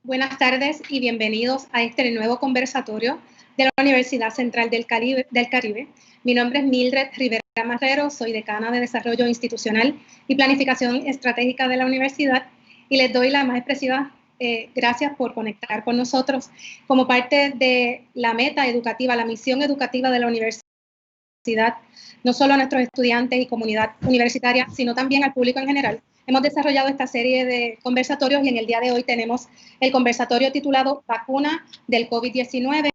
Buenas tardes y bienvenidos a este nuevo conversatorio de la Universidad Central del Caribe. Mi nombre es Mildred Rivera Marrero, soy decana de Desarrollo Institucional y Planificación Estratégica de la universidad y les doy la más expresiva gracias por conectar con nosotros como parte de la meta educativa, la misión educativa de la universidad, no solo a nuestros estudiantes y comunidad universitaria, sino también al público en general. Hemos desarrollado esta serie de conversatorios y en el día de hoy tenemos el conversatorio titulado Vacuna del COVID-19,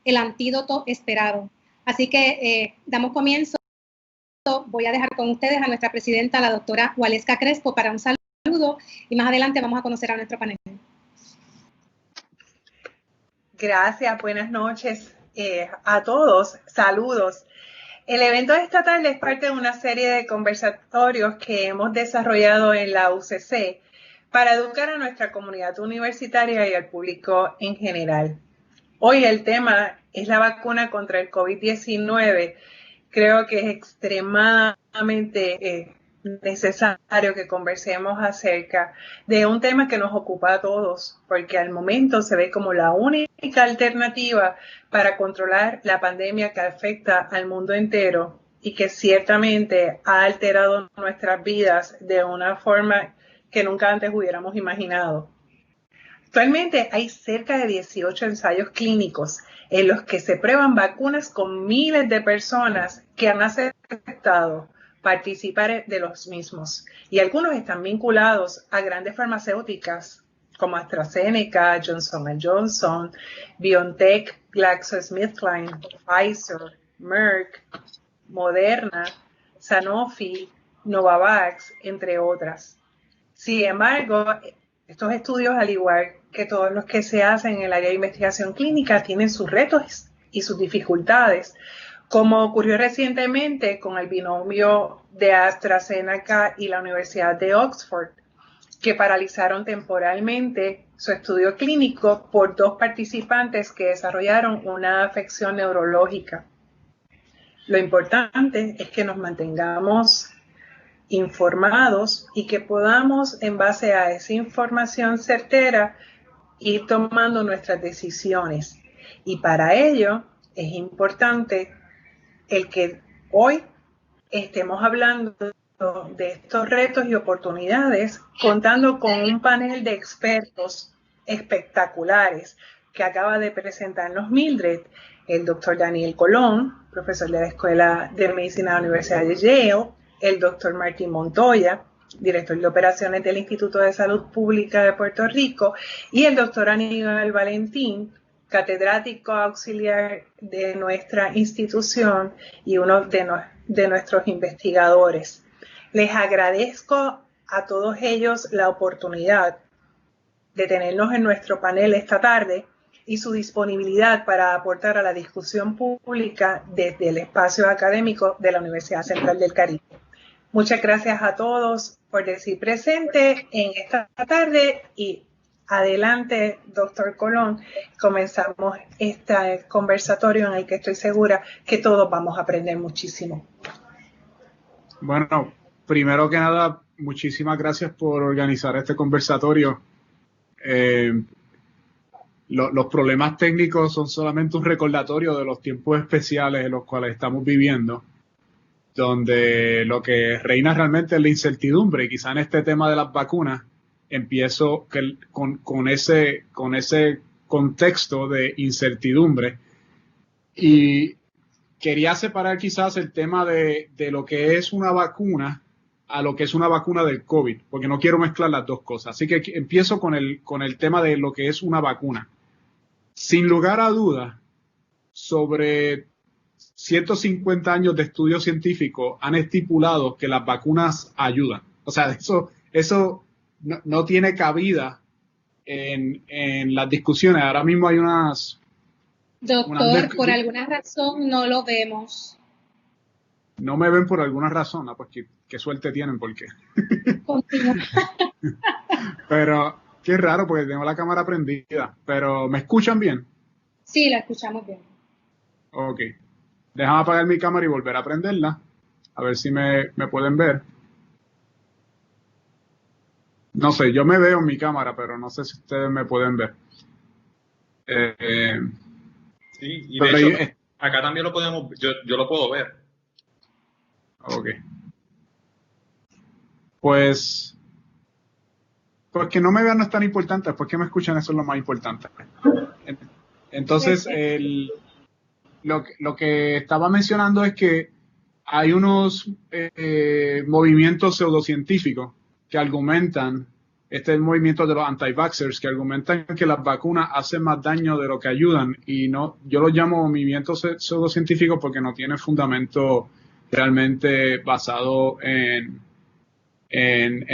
el antídoto esperado. Así que damos comienzo. Voy a dejar con ustedes a nuestra presidenta, la doctora Waleska Crespo, para un saludo y más adelante vamos a conocer a nuestro panel. Gracias, buenas noches a todos. Saludos. El evento de esta tarde es parte de una serie de conversatorios que hemos desarrollado en la UCC para educar a nuestra comunidad universitaria y al público en general. Hoy el tema es la vacuna contra el COVID-19. Creo que es extremadamente necesario que conversemos acerca de un tema que nos ocupa a todos, porque al momento se ve como la única alternativa para controlar la pandemia que afecta al mundo entero y que ciertamente ha alterado nuestras vidas de una forma que nunca antes hubiéramos imaginado. Actualmente hay cerca de 18 ensayos clínicos en los que se prueban vacunas con miles de personas que han aceptado participar de los mismos. Y algunos están vinculados a grandes farmacéuticas como AstraZeneca, Johnson & Johnson, BioNTech, GlaxoSmithKline, Pfizer, Merck, Moderna, Sanofi, Novavax, entre otras. Sin embargo, estos estudios, al igual que todos los que se hacen en el área de investigación clínica, tienen sus retos y sus dificultades, como ocurrió recientemente con el binomio de AstraZeneca y la Universidad de Oxford, que paralizaron temporalmente su estudio clínico por dos participantes que desarrollaron una afección neurológica. Lo importante es que nos mantengamos informados y que podamos, en base a esa información certera, ir tomando nuestras decisiones. Y para ello es importante el que hoy estemos hablando de estos retos y oportunidades, contando con un panel de expertos espectaculares que acaba de presentarnos Mildred, el doctor Daniel Colón, profesor de la Escuela de Medicina de la Universidad de Yale, el doctor Martín Montoya, director de operaciones del Instituto de Salud Pública de Puerto Rico, y el doctor Aníbal Valentín, catedrático auxiliar de nuestra institución y uno de nuestros investigadores. Les agradezco a todos ellos la oportunidad de tenernos en nuestro panel esta tarde y su disponibilidad para aportar a la discusión pública desde el espacio académico de la Universidad Central del Caribe. Muchas gracias a todos por decir presente en esta tarde y adelante, doctor Colón, comenzamos este conversatorio en el que estoy segura que todos vamos a aprender muchísimo. Bueno, primero que nada, muchísimas gracias por organizar este conversatorio. Los problemas técnicos son solamente un recordatorio de los tiempos especiales en los cuales estamos viviendo, donde lo que reina realmente es la incertidumbre. Y quizá en este tema de las vacunas empiezo con ese contexto de incertidumbre. Y quería separar quizás el tema de lo que es una vacuna a lo que es una vacuna del COVID, porque no quiero mezclar las dos cosas. Así que empiezo con el tema de lo que es una vacuna. Sin lugar a dudas, sobre 150 años de estudio científico han estipulado que las vacunas ayudan. O sea, eso no tiene cabida en las discusiones. Ahora mismo hay unas... Doctor, por alguna razón no lo vemos. No me ven por alguna razón, ¿no? Pues qué suerte tienen, porque... Pero qué raro, porque tengo la cámara prendida. Pero ¿me escuchan bien? Sí, la escuchamos bien. Ok. Déjame apagar mi cámara y volver a prenderla. A ver si me pueden ver. No sé, yo me veo en mi cámara, pero no sé si ustedes me pueden ver. Sí, y de hecho, acá también lo podemos, yo lo puedo ver. Ok. Pues que no me vean no es tan importante, pues que me escuchan eso es lo más importante. Entonces, lo que estaba mencionando es que hay unos movimientos pseudocientíficos que argumentan, este es el movimiento de los anti-vaxxers, que argumentan que las vacunas hacen más daño de lo que ayudan, y no, yo lo llamo movimientos pseudocientíficos porque no tienen fundamento realmente basado en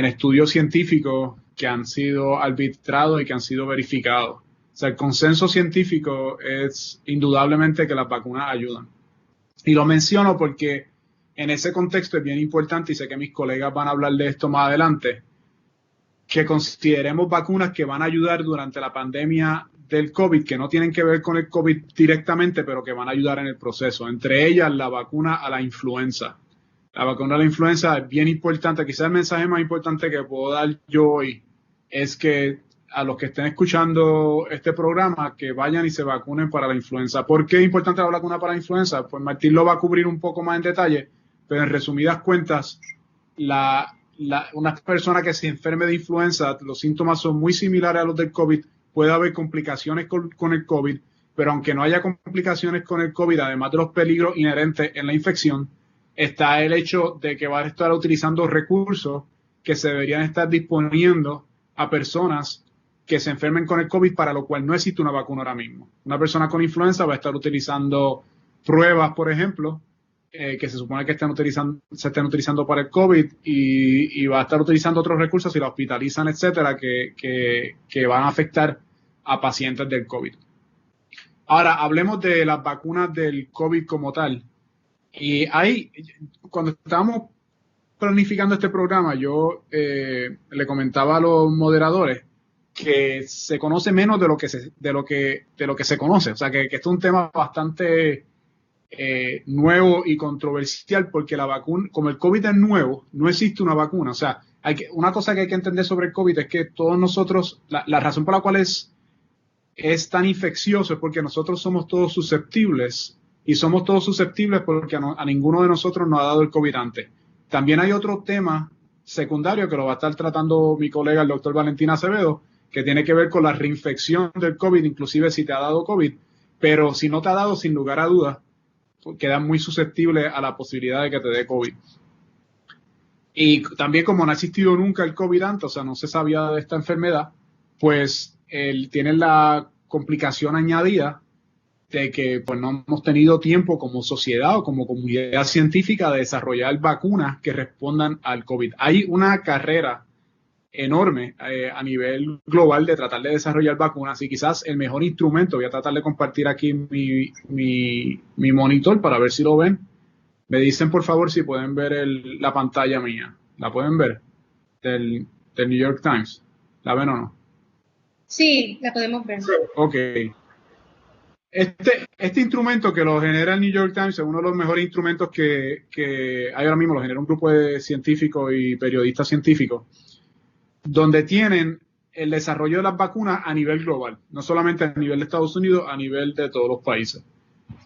estudios científicos que han sido arbitrados y que han sido verificados. O sea, el consenso científico es indudablemente que las vacunas ayudan. Y lo menciono porque en ese contexto es bien importante, y sé que mis colegas van a hablar de esto más adelante, que consideremos vacunas que van a ayudar durante la pandemia del COVID, que no tienen que ver con el COVID directamente, pero que van a ayudar en el proceso. Entre ellas, la vacuna a la influenza. La vacuna a la influenza es bien importante. Quizás el mensaje más importante que puedo dar yo hoy es que a los que estén escuchando este programa, que vayan y se vacunen para la influenza. ¿Por qué es importante la vacuna para la influenza? Pues Martín lo va a cubrir un poco más en detalle, pero en resumidas cuentas, una persona que se enferme de influenza, los síntomas son muy similares a los del COVID, puede haber complicaciones con el COVID, pero aunque no haya complicaciones con el COVID, además de los peligros inherentes en la infección, está el hecho de que va a estar utilizando recursos que se deberían estar disponiendo a personas que se enfermen con el COVID, para lo cual no existe una vacuna ahora mismo. Una persona con influenza va a estar utilizando pruebas, por ejemplo, que se supone que se estén utilizando para el COVID, y va a estar utilizando otros recursos si la hospitalizan, etcétera, que van a afectar a pacientes del COVID. Ahora, hablemos de las vacunas del COVID como tal. Y cuando estábamos planificando este programa, yo le comentaba a los moderadores que se conoce menos de lo que se conoce. O sea, que esto es un tema bastante nuevo y controversial, porque la vacuna, como el COVID es nuevo, no existe una vacuna. O sea, una cosa que hay que entender sobre el COVID es que todos nosotros, la razón por la cual es tan infeccioso es porque nosotros somos todos susceptibles, y somos todos susceptibles porque a ninguno de nosotros nos ha dado el COVID antes. También hay otro tema secundario que lo va a estar tratando mi colega, el doctor Valentín Acevedo, que tiene que ver con la reinfección del COVID, inclusive si te ha dado COVID, pero si no te ha dado, sin lugar a dudas, quedas muy susceptible a la posibilidad de que te dé COVID. Y también, como no ha existido nunca el COVID antes, o sea, no se sabía de esta enfermedad, pues tiene la complicación añadida de que pues no hemos tenido tiempo como sociedad o como comunidad científica de desarrollar vacunas que respondan al COVID. Hay una carrera enorme a nivel global de tratar de desarrollar vacunas, y quizás el mejor instrumento, voy a tratar de compartir aquí mi monitor para ver si lo ven. Me dicen por favor si pueden ver la pantalla mía. ¿La pueden ver? Del New York Times. ¿La ven o no? Sí, la podemos ver. Ok. Este instrumento que lo genera el New York Times es uno de los mejores instrumentos que hay ahora mismo. Lo genera un grupo de científicos y periodistas científicos, donde tienen el desarrollo de las vacunas a nivel global, no solamente a nivel de Estados Unidos, a nivel de todos los países.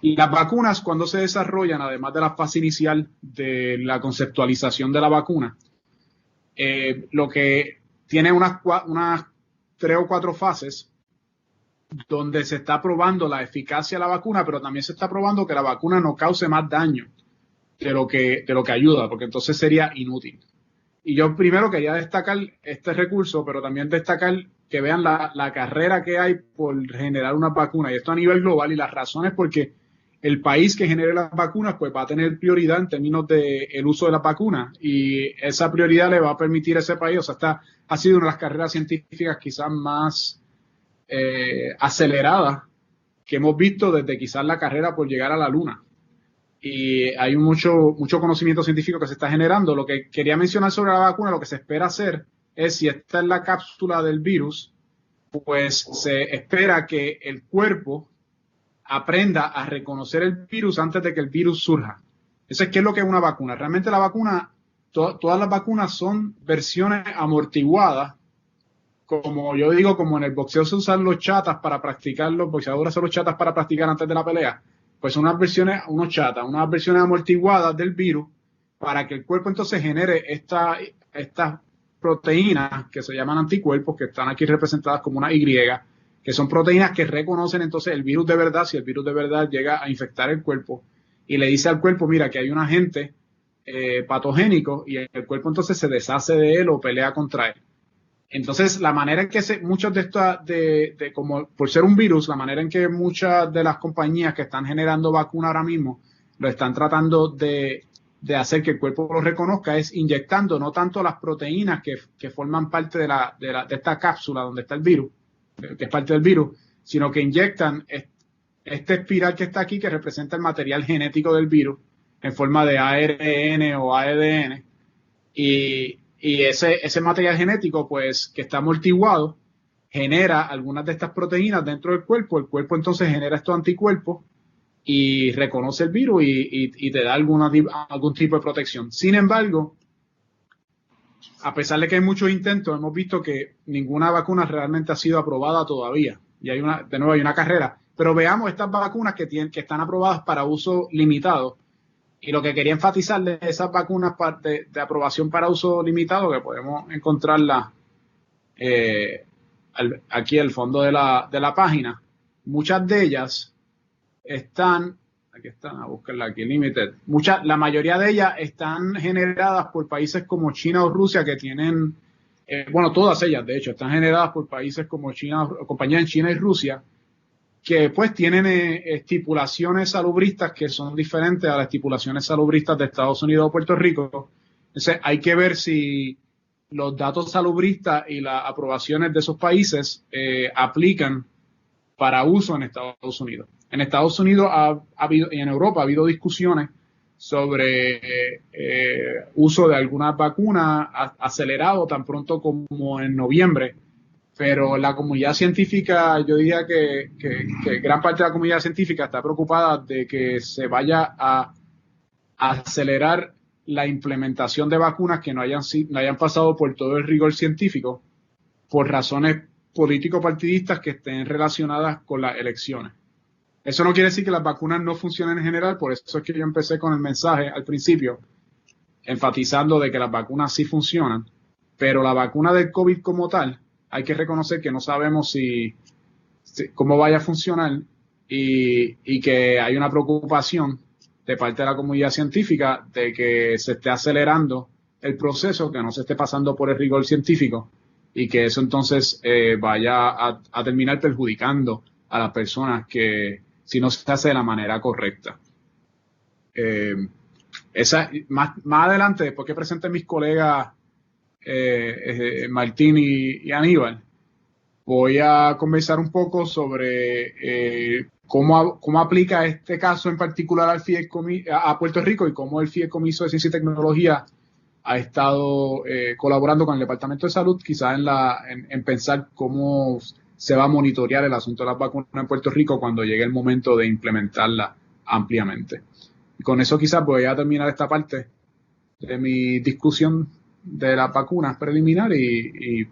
Y las vacunas, cuando se desarrollan, además de la fase inicial de la conceptualización de la vacuna, lo que tiene unas 3 o 4 fases donde se está probando la eficacia de la vacuna, pero también se está probando que la vacuna no cause más daño de lo que ayuda, porque entonces sería inútil. Y yo primero quería destacar este recurso, pero también destacar que vean la carrera que hay por generar una vacuna, y esto a nivel global, y las razones porque el país que genere las vacunas pues va a tener prioridad en términos del uso de las vacunas, y esa prioridad le va a permitir a ese país, o sea, ha sido una de las carreras científicas quizás más aceleradas que hemos visto desde quizás la carrera por llegar a la Luna. Y hay mucho conocimiento científico que se está generando. Lo que quería mencionar sobre la vacuna, lo que se espera hacer es, si esta es la cápsula del virus, pues se espera que el cuerpo aprenda a reconocer el virus antes de que el virus surja. Eso es qué es lo que es una vacuna. Realmente la vacuna, todas las vacunas son versiones amortiguadas como yo digo, como en el boxeo se usan los chatas para practicar, los boxeadores usan los chatas para practicar antes de la pelea, pues unas versiones amortiguadas del virus para que el cuerpo entonces genere estas proteínas que se llaman anticuerpos, que están aquí representadas como una Y, que son proteínas que reconocen entonces el virus de verdad, si el virus de verdad llega a infectar el cuerpo y le dice al cuerpo, mira, que hay un agente patogénico, y el cuerpo entonces se deshace de él o pelea contra él. Entonces, la manera en que muchos de estas, como por ser un virus, la manera en que muchas de las compañías que están generando vacunas ahora mismo lo están tratando de hacer que el cuerpo lo reconozca es inyectando no tanto las proteínas que forman parte de esta cápsula donde está el virus, que es parte del virus, sino que inyectan este espiral que está aquí, que representa el material genético del virus, en forma de ARN o ADN, y ese material genético, pues, que está amortiguado, genera algunas de estas proteínas dentro del cuerpo. El cuerpo entonces genera estos anticuerpos y reconoce el virus y te da algún tipo de protección. Sin embargo, a pesar de que hay muchos intentos, hemos visto que ninguna vacuna realmente ha sido aprobada todavía. Y hay una carrera. Pero veamos estas vacunas que están aprobadas para uso limitado. Y lo que quería enfatizar de esas vacunas de aprobación para uso limitado, que podemos encontrarlas aquí al fondo de la página, muchas de ellas están, a buscarla aquí, limited. La mayoría de ellas están generadas por países como China o Rusia, que tienen, todas ellas de hecho, están generadas por países como China, compañías en China y Rusia, que pues tienen estipulaciones salubristas que son diferentes a las estipulaciones salubristas de Estados Unidos o Puerto Rico. Entonces hay que ver si los datos salubristas y las aprobaciones de esos países aplican para uso en Estados Unidos. En Estados Unidos ha habido, y en Europa ha habido discusiones sobre uso de algunas vacunas acelerado tan pronto como en noviembre. Pero la comunidad científica, yo diría que gran parte de la comunidad científica está preocupada de que se vaya a acelerar la implementación de vacunas que no hayan pasado por todo el rigor científico por razones político-partidistas que estén relacionadas con las elecciones. Eso no quiere decir que las vacunas no funcionen en general, por eso es que yo empecé con el mensaje al principio, enfatizando de que las vacunas sí funcionan, pero la vacuna del COVID como tal, hay que reconocer que no sabemos cómo vaya a funcionar y que hay una preocupación de parte de la comunidad científica de que se esté acelerando el proceso, que no se esté pasando por el rigor científico y que eso entonces vaya a terminar perjudicando a las personas que si no se hace de la manera correcta. Más adelante, después que presenten mis colegas Martín y Aníbal, voy a conversar un poco sobre cómo aplica este caso en particular a Puerto Rico y cómo el Fideicomiso de Ciencia y Tecnología ha estado colaborando con el Departamento de Salud, quizás en pensar cómo se va a monitorear el asunto de las vacunas en Puerto Rico cuando llegue el momento de implementarla ampliamente. Y con eso quizás voy a terminar esta parte de mi discusión de las vacunas preliminar y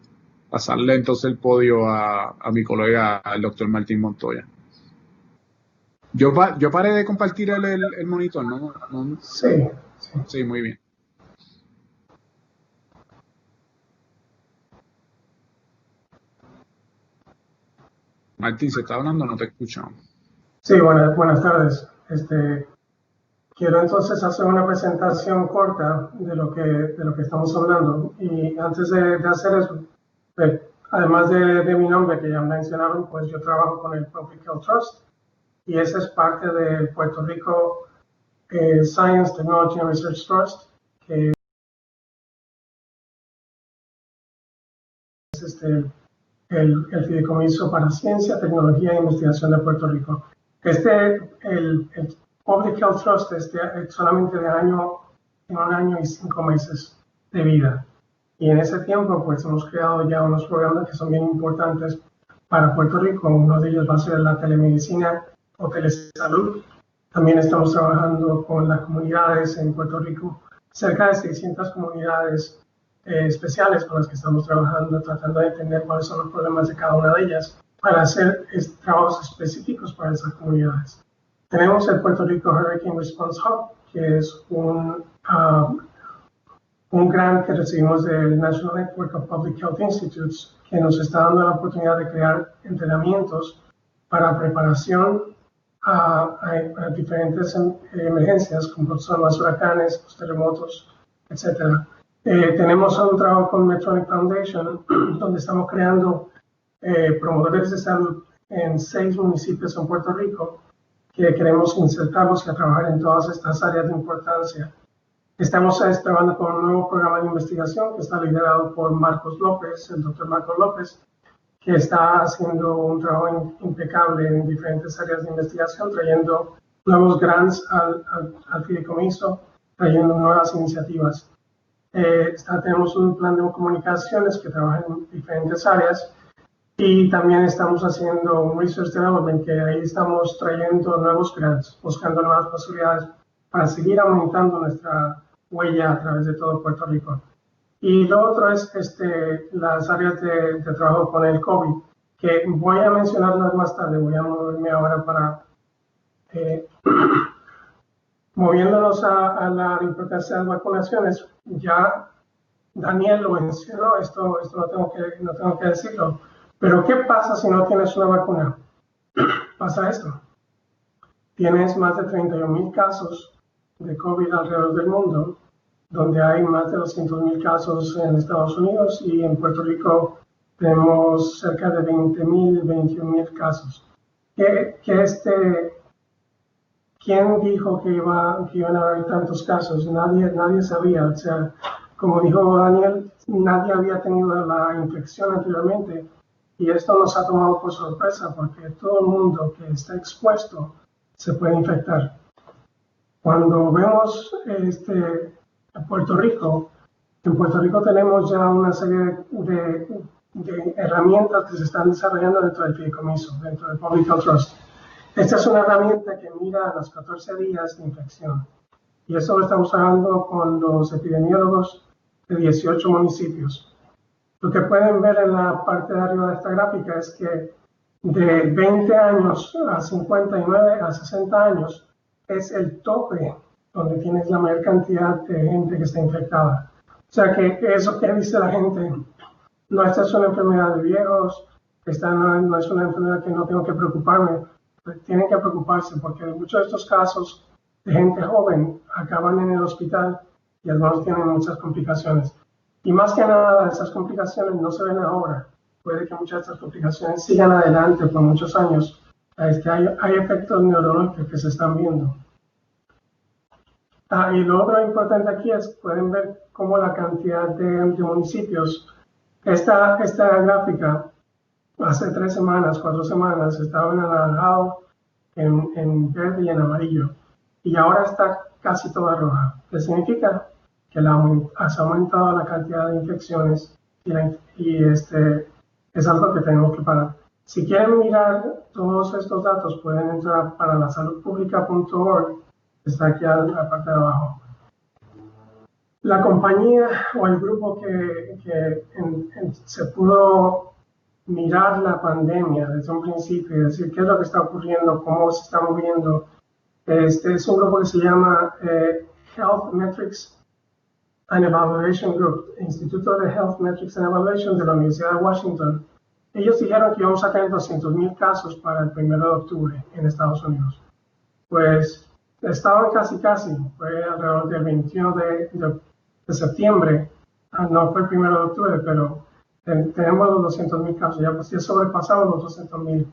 pasarle entonces el podio a mi colega, el doctor Martín Montoya. Yo paré de compartir el monitor, ¿no? Sí. Sí, muy bien. Martín, ¿se está hablando? No te escuchamos. Sí, buenas tardes. Quiero entonces hacer una presentación corta de lo que estamos hablando. Y antes de hacer eso, además de mi nombre que ya mencionaron, pues yo trabajo con el Public Health Trust y ese es parte del Puerto Rico Science, Technology and Research Trust, que es el Fideicomiso para Ciencia, Tecnología e Investigación de Puerto Rico. El Public Health Trust solamente tiene un año y 5 meses de vida. Y en ese tiempo, pues hemos creado ya unos programas que son bien importantes para Puerto Rico. Uno de ellos va a ser la telemedicina o telesalud. También estamos trabajando con las comunidades en Puerto Rico, cerca de 600 comunidades especiales con las que estamos trabajando, tratando de entender cuáles son los problemas de cada una de ellas para hacer trabajos específicos para esas comunidades. Tenemos el Puerto Rico Hurricane Response Hub, que es un grant que recibimos del National Network of Public Health Institutes, que nos está dando la oportunidad de crear entrenamientos para preparación a diferentes emergencias, como son los huracanes, los terremotos, etc. Tenemos un trabajo con Medtronic Foundation, donde estamos creando promotores de salud en 6 municipios en Puerto Rico, que queremos insertarlos y a trabajar en todas estas áreas de importancia. Estamos trabajando con un nuevo programa de investigación que está liderado por Marcos López, el doctor Marcos López, que está haciendo un trabajo impecable en diferentes áreas de investigación, trayendo nuevos grants al fideicomiso, trayendo nuevas iniciativas. Tenemos un plan de comunicaciones que trabaja en diferentes áreas y también estamos haciendo un research development, que ahí estamos trayendo nuevos grants, buscando nuevas posibilidades para seguir aumentando nuestra huella a través de todo Puerto Rico. Y lo otro es las áreas de trabajo con el COVID, que voy a mencionarlas más tarde. Voy a moverme ahora para moviéndonos a la importancia de las vacunaciones. Ya Daniel lo mencionó, esto no tengo que decirlo, pero ¿qué pasa si no tienes una vacuna? Pasa esto. Tienes más de 31,000 casos de COVID alrededor del mundo, donde hay más de 200,000 casos en Estados Unidos, y en Puerto Rico tenemos cerca de 20,000, 21,000 casos. ¿Quién dijo que iban a haber tantos casos? Nadie sabía. O sea, como dijo Daniel, nadie había tenido la infección anteriormente, y esto nos ha tomado por sorpresa, porque todo el mundo que está expuesto se puede infectar. Cuando vemos en Puerto Rico tenemos ya una serie de herramientas que se están desarrollando dentro del fideicomiso, dentro del Public Health Trust. Esta es una herramienta que mira a los 14 días de infección, y eso lo estamos trabajando con los epidemiólogos de 18 municipios. Lo que pueden ver en la parte de arriba de esta gráfica es que de 20 años a 59 a 60 años es el tope donde tienes la mayor cantidad de gente que está infectada. O sea que eso que dice la gente, no, esta es una enfermedad de viejos, esta no es una enfermedad que no tengo que preocuparme. Tienen que preocuparse, porque en muchos de estos casos de gente joven acaban en el hospital y algunos tienen muchas complicaciones. Y más que nada, esas complicaciones no se ven ahora. Puede que muchas de estas complicaciones sigan adelante por muchos años. Es que hay efectos neurológicos que se están viendo. Y lo otro importante aquí es, pueden ver cómo la cantidad de municipios, esta gráfica, hace 3 semanas, 4 semanas, estaba en anaranjado, en verde y en amarillo. Y ahora está casi toda roja. ¿Qué significa? Que se ha aumentado la cantidad de infecciones y es algo que tenemos que parar. Si quieren mirar todos estos datos, pueden entrar para lasaludpublica.org, está aquí a la parte de abajo. La compañía o el grupo que se pudo mirar la pandemia desde un principio y decir qué es lo que está ocurriendo, cómo se está moviendo, es un grupo que se llama Health Metrics and Evaluation Group, Instituto de Health Metrics and Evaluation de la Universidad de Washington. Ellos dijeron que íbamos a tener 200,000 casos para el 1 de octubre en Estados Unidos. Pues estaban casi, fue alrededor del 21 de septiembre, no fue el 1 de octubre, pero tenemos los 200,000 casos, ya sobrepasamos los 200,000.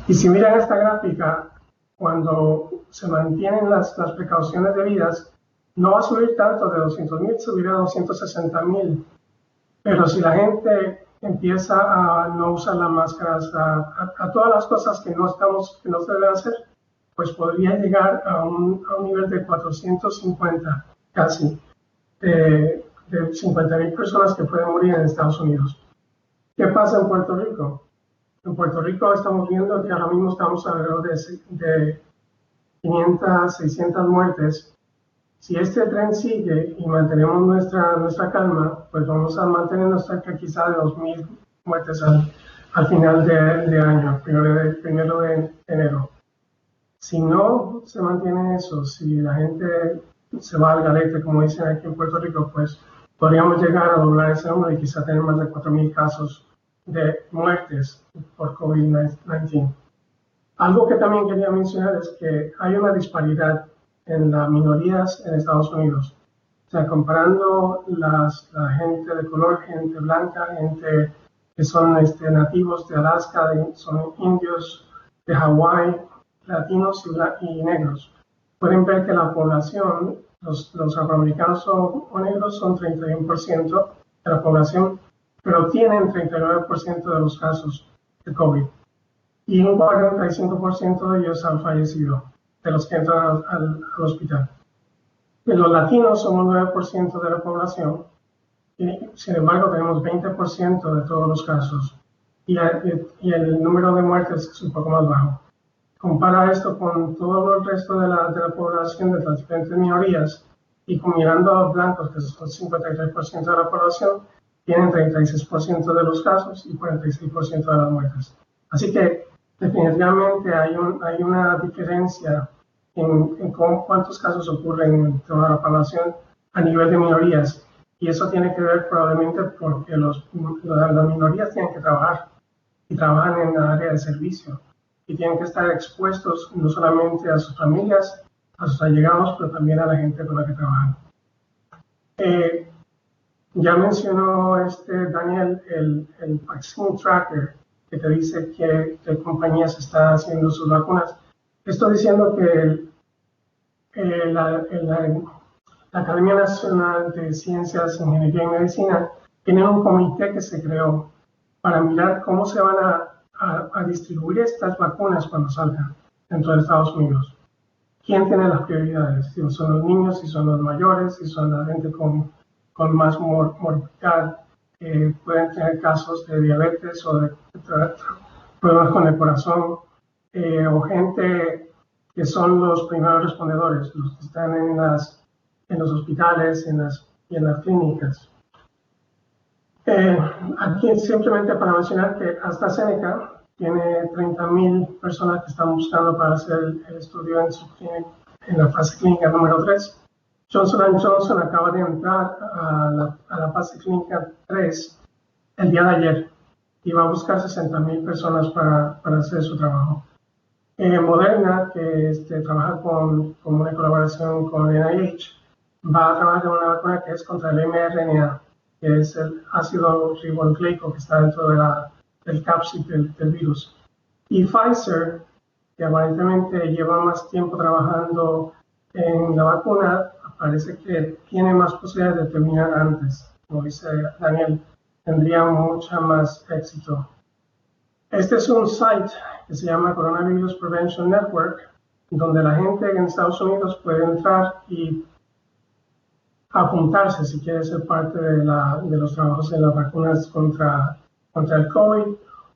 Y si miran esta gráfica, cuando se mantienen las precauciones debidas, no va a subir tanto, de 200,000 subirá a 260,000. Pero si la gente empieza a no usar las máscaras, a todas las cosas que no se deben hacer, pues podría llegar a un nivel de 450 casi, de 50,000 personas que pueden morir en Estados Unidos. ¿Qué pasa en Puerto Rico? En Puerto Rico estamos viendo que ahora mismo estamos alrededor de 500, 600 muertes. Si este tren sigue y mantenemos nuestra calma, pues vamos a mantenernos cerca quizá de 2.000 muertes al final de año, primero de enero. Si no se mantiene eso, si la gente se va al garete, como dicen aquí en Puerto Rico, pues podríamos llegar a doblar ese número y quizá tener más de 4.000 casos de muertes por COVID-19. Algo que también quería mencionar es que hay una disparidad en las minorías en Estados Unidos. O sea, comparando la gente de color, gente blanca, gente que son nativos de Alaska, son indios de Hawái, latinos y negros. Pueden ver que la población, los afroamericanos o negros son 31% de la población, pero tienen 39% de los casos de COVID. Y un 45% de ellos han fallecido, de los que entran al hospital. De los latinos somos 9% de la población, y sin embargo tenemos 20% de todos los casos, y el número de muertes es un poco más bajo. Compara esto con todo el resto de la población de las diferentes minorías, y mirando a los blancos, que son 53% de la población, tienen 36% de los casos y 46% de las muertes. Así que definitivamente hay una diferencia en cuántos casos ocurren en toda la población a nivel de minorías. Y eso tiene que ver probablemente porque las minorías tienen que trabajar y trabajan en la área de servicio y tienen que estar expuestos no solamente a sus familias, a sus allegados, pero también a la gente con la que trabajan. Ya mencionó Daniel el Vaccine Tracker, que te dice qué compañías están haciendo sus vacunas. Estoy diciendo que la Academia Nacional de Ciencias, Ingeniería y Medicina tiene un comité que se creó para mirar cómo se van a distribuir estas vacunas cuando salgan dentro de Estados Unidos. ¿Quién tiene las prioridades? Si son los niños, si son los mayores, si son la gente con más morbilidad, pueden tener casos de diabetes o de problemas con el corazón, o gente que son los primeros respondedores, los que están en los hospitales y en las clínicas. Aquí simplemente para mencionar que AstraZeneca tiene 30.000 personas que están buscando para hacer el estudio en la fase clínica número 3. Johnson & Johnson acaba de entrar a la fase clínica 3 el día de ayer y va a buscar 60.000 personas para hacer su trabajo. Moderna, que trabaja con una colaboración con NIH, va a trabajar en una vacuna que es contra el mRNA, que es el ácido ribonucleico que está dentro del capsid del virus. Y Pfizer, que aparentemente lleva más tiempo trabajando en la vacuna, parece que tiene más posibilidades de terminar antes. Como dice Daniel, tendría mucha más éxito. Este es un site que se llama Coronavirus Prevention Network, donde la gente en Estados Unidos puede entrar y apuntarse si quiere ser parte de los trabajos en las vacunas contra el COVID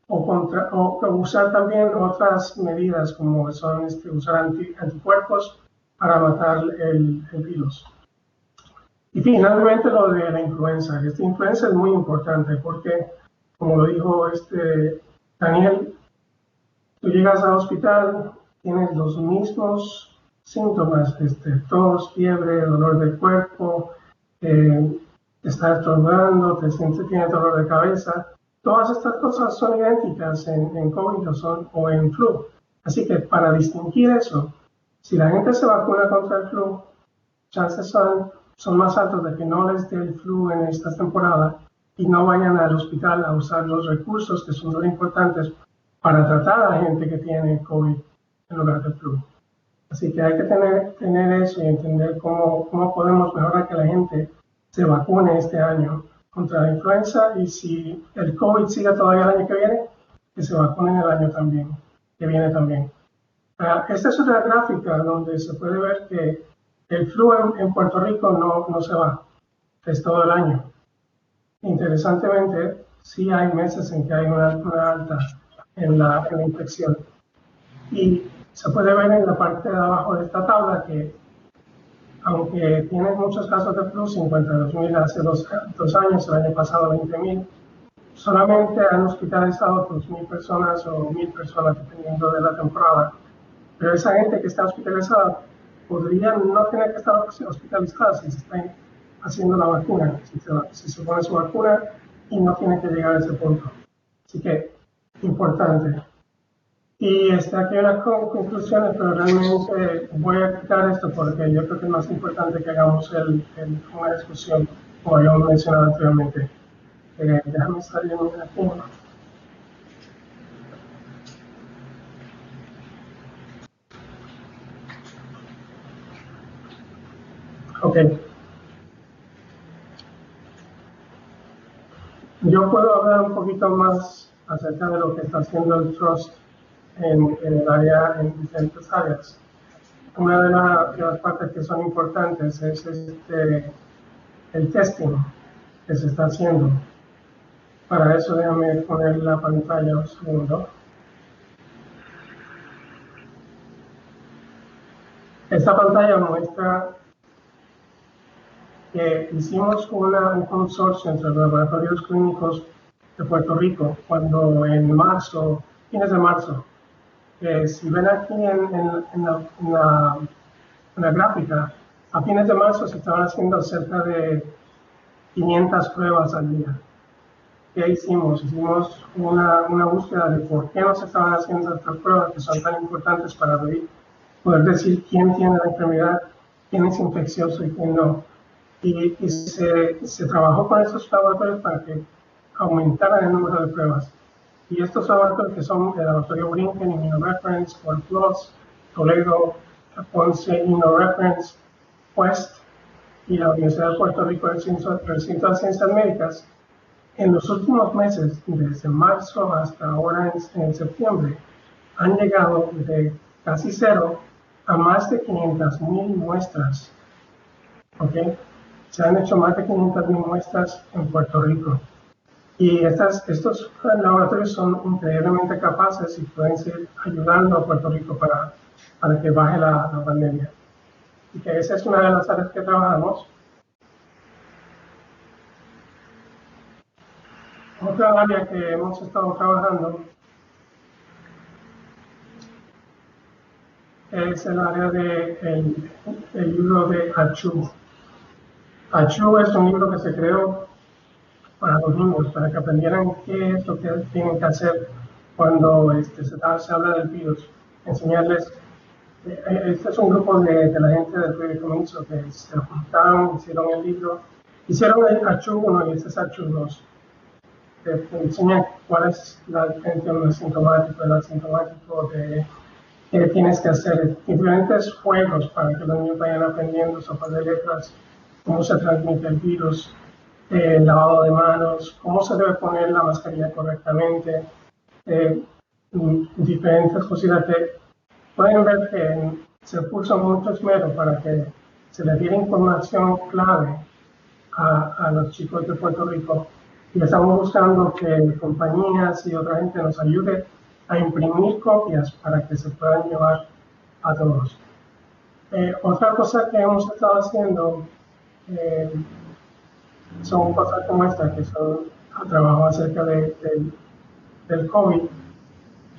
o usar también otras medidas como son usar anticuerpos para matar el virus. Y finalmente lo de la influenza. Esta influenza es muy importante porque, como lo dijo Daniel, tú llegas al hospital, tienes los mismos síntomas, tos, fiebre, dolor de cuerpo, estás estornudando, tienes dolor de cabeza. Todas estas cosas son idénticas en COVID o en flu. Así que para distinguir eso, si la gente se vacuna contra el flu, chances son más altos de que no les dé el flu en esta temporada y no vayan al hospital a usar los recursos que son muy importantes para tratar a la gente que tiene COVID en lugar del flu. Así que hay que tener eso y entender cómo podemos mejorar que la gente se vacune este año contra la influenza y si el COVID sigue todavía el año que viene, que se vacunen el año que viene también. Esta es otra gráfica donde se puede ver que el flu en Puerto Rico no se va, es todo el año. Interesantemente, sí hay meses en que hay una alta en la infección. Y se puede ver en la parte de abajo de esta tabla que aunque tiene muchos casos de flu, 52.000 hace dos años, el año pasado 20.000, solamente han hospitalizado 2.000 personas o 1.000 personas, dependiendo de la temporada. Pero esa gente que está hospitalizada podría no tener que estar hospitalizada si se está haciendo la vacuna, si se pone su vacuna y no tiene que llegar a ese punto. Así que, importante. Y aquí hay unas conclusiones, pero realmente voy a quitar esto porque yo creo que es más importante que hagamos una discusión, como habíamos mencionado anteriormente. Déjame salir de aquí. Ok. Yo puedo hablar un poquito más acerca de lo que está haciendo el Trust en el área, en diferentes áreas. Una de las partes que son importantes es el testing que se está haciendo. Para eso déjame poner la pantalla un segundo. Esta pantalla muestra que hicimos un consorcio entre los laboratorios clínicos de Puerto Rico cuando en marzo, fines de marzo, si ven aquí en la gráfica, a fines de marzo se estaban haciendo cerca de 500 pruebas al día. ¿Qué hicimos? Hicimos una búsqueda de por qué no se estaban haciendo estas pruebas que son tan importantes para poder decir quién tiene la enfermedad, quién es infeccioso y quién no. Y se trabajó con esos laboratorios para que aumentaran el número de pruebas. Y estos laboratorios que son el laboratorio Brinken, Immunoreference, OnePlus, Toledo, Ponce, Immunoreference, Quest y la Universidad de Puerto Rico del Centro de Ciencias Médicas, en los últimos meses, desde marzo hasta ahora en septiembre, han llegado de casi cero a más de 500.000 muestras. ¿Okay? Se han hecho más de 500.000 muestras en Puerto Rico. Y estos laboratorios son increíblemente capaces y pueden seguir ayudando a Puerto Rico para que baje la pandemia. Y que esa es una de las áreas que trabajamos. Otra área que hemos estado trabajando es el área del libro de ACHU. ACHU es un libro que se creó para los niños, para que aprendieran qué es lo que tienen que hacer cuando se habla del virus. Enseñarles, este es un grupo de la gente del fideicomiso que se juntaron, hicieron el libro, hicieron el ACHU 1 y este es ACHU 2. Te enseñan cuál es la diferencia entre el asintomático y el asintomático, qué tienes que hacer, diferentes juegos para que los niños vayan aprendiendo sopa de letras, cómo se transmite el virus, lavado de manos, cómo se debe poner la mascarilla correctamente, diferentes cositas que pueden ver que se puso mucho esmero para que se le diera información clave a los chicos de Puerto Rico. Y estamos buscando que compañías y otra gente nos ayude a imprimir copias para que se puedan llevar a todos. Otra cosa que hemos estado haciendo son cosas como esta, que son trabajo acerca del COVID.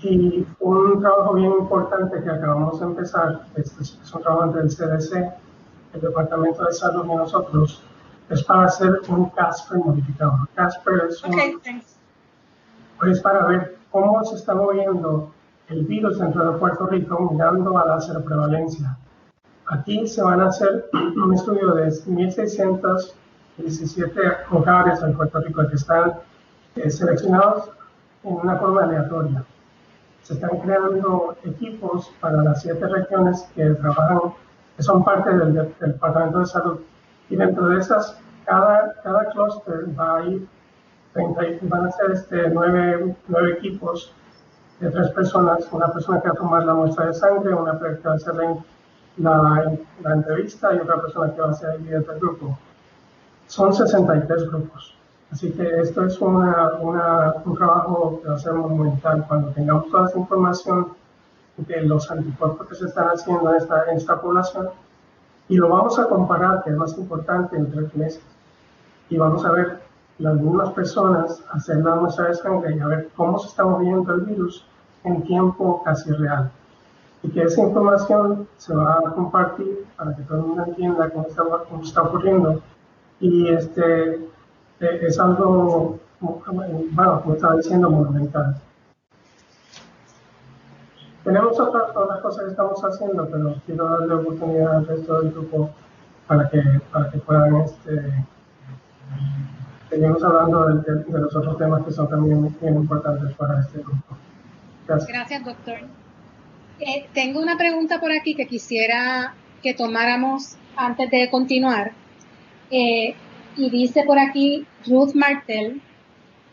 Y un trabajo bien importante que acabamos de empezar, es un trabajo del CDC, el Departamento de Salud y nosotros, es para hacer un Casper modificado. Casper es para ver cómo se está moviendo el virus dentro de Puerto Rico mirando a la seroprevalencia. Aquí se van a hacer un estudio de 1.617 hogares en Puerto Rico que están seleccionados en una forma aleatoria. Se están creando equipos para las 7 regiones que trabajan, que son parte del Departamento de Salud. Y dentro de esas, cada clúster va a ir, van a ser 9 equipos de 3 personas, una persona que va a tomar la muestra de sangre, una que va a hacer la entrevista y otra persona que va a ser el líder del grupo. Son 63 grupos. Así que esto es un trabajo que va a ser monumental. Cuando tengamos toda esa información de los anticuerpos que se están haciendo en esta población, Y lo vamos a comparar, que es más importante, en 3 meses. Y vamos a ver las mismas personas, hacer la muestra de sangre y a ver cómo se está moviendo el virus en tiempo casi real. Y que esa información se va a compartir para que todo el mundo entienda cómo está ocurriendo. Y es algo, bueno, como estaba diciendo, monumental. Tenemos otras cosas que estamos haciendo, pero quiero darle oportunidad al resto del grupo para que puedan seguimos hablando de los otros temas que son también bien importantes para este grupo. Gracias, doctor. Tengo una pregunta por aquí que quisiera que tomáramos antes de continuar. Y dice por aquí Ruth Martel,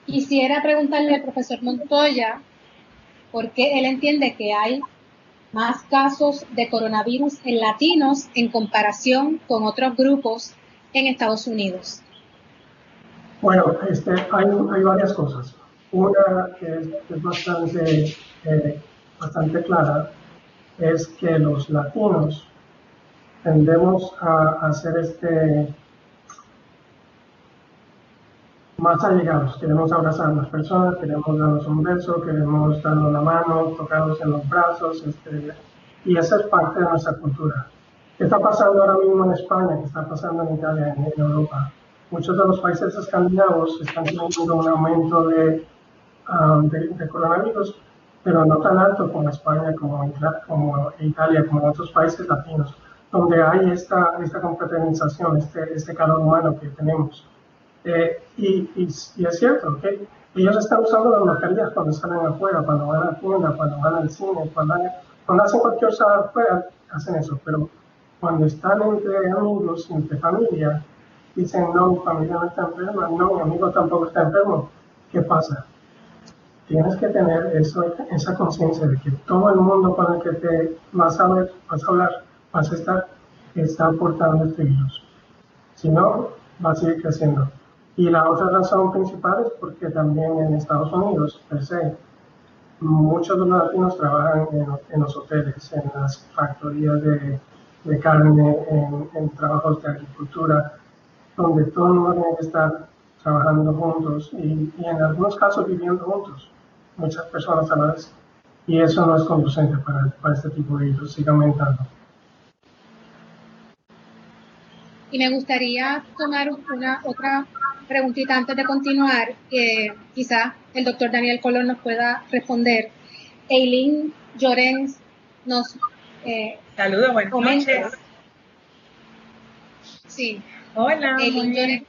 quisiera preguntarle al profesor Montoya por qué él entiende que hay más casos de coronavirus en latinos en comparación con otros grupos en Estados Unidos. Bueno, hay varias cosas. Una que es bastante clara es que los latinos tendemos a hacer más allegados. Queremos abrazar a las personas, queremos darnos un beso, queremos darnos la mano, tocarnos en los brazos, y esa es parte de nuestra cultura. ¿Qué está pasando ahora mismo en España? ¿Qué está pasando en Italia, en Europa? Muchos de los países escandinavos están teniendo un aumento de coronavirus, pero no tan alto como España, como Italia, como otros países latinos, donde hay esta confraternización, este calor humano que tenemos. Y es cierto, ¿okay? Ellos están usando las mascarillas cuando salen afuera, cuando van a la tienda, cuando van al cine, cuando hacen cualquier cosa afuera, hacen eso, pero cuando están entre amigos, entre familia, dicen, no, mi familia no está enferma, no, mi amigo tampoco está enfermo. ¿Qué pasa? Tienes que tener esa conciencia de que todo el mundo con el que te vas a hablar, vas a estar, está aportando este virus. Si no, va a seguir creciendo. Y la otra razón principal es porque también en Estados Unidos, per se, muchos de los latinos trabajan en los hoteles, en las factorías de carne, en trabajos de agricultura, donde todo el mundo tiene que estar trabajando juntos y en algunos casos viviendo juntos, muchas personas a la vez. Y eso no es conducente para este tipo de virus, sigue aumentando. Y me gustaría tomar otra preguntita antes de continuar, que quizás el doctor Daniel Colón nos pueda responder. Eileen Llorens nos saludos, buenas noches. Sí. Hola, Eileen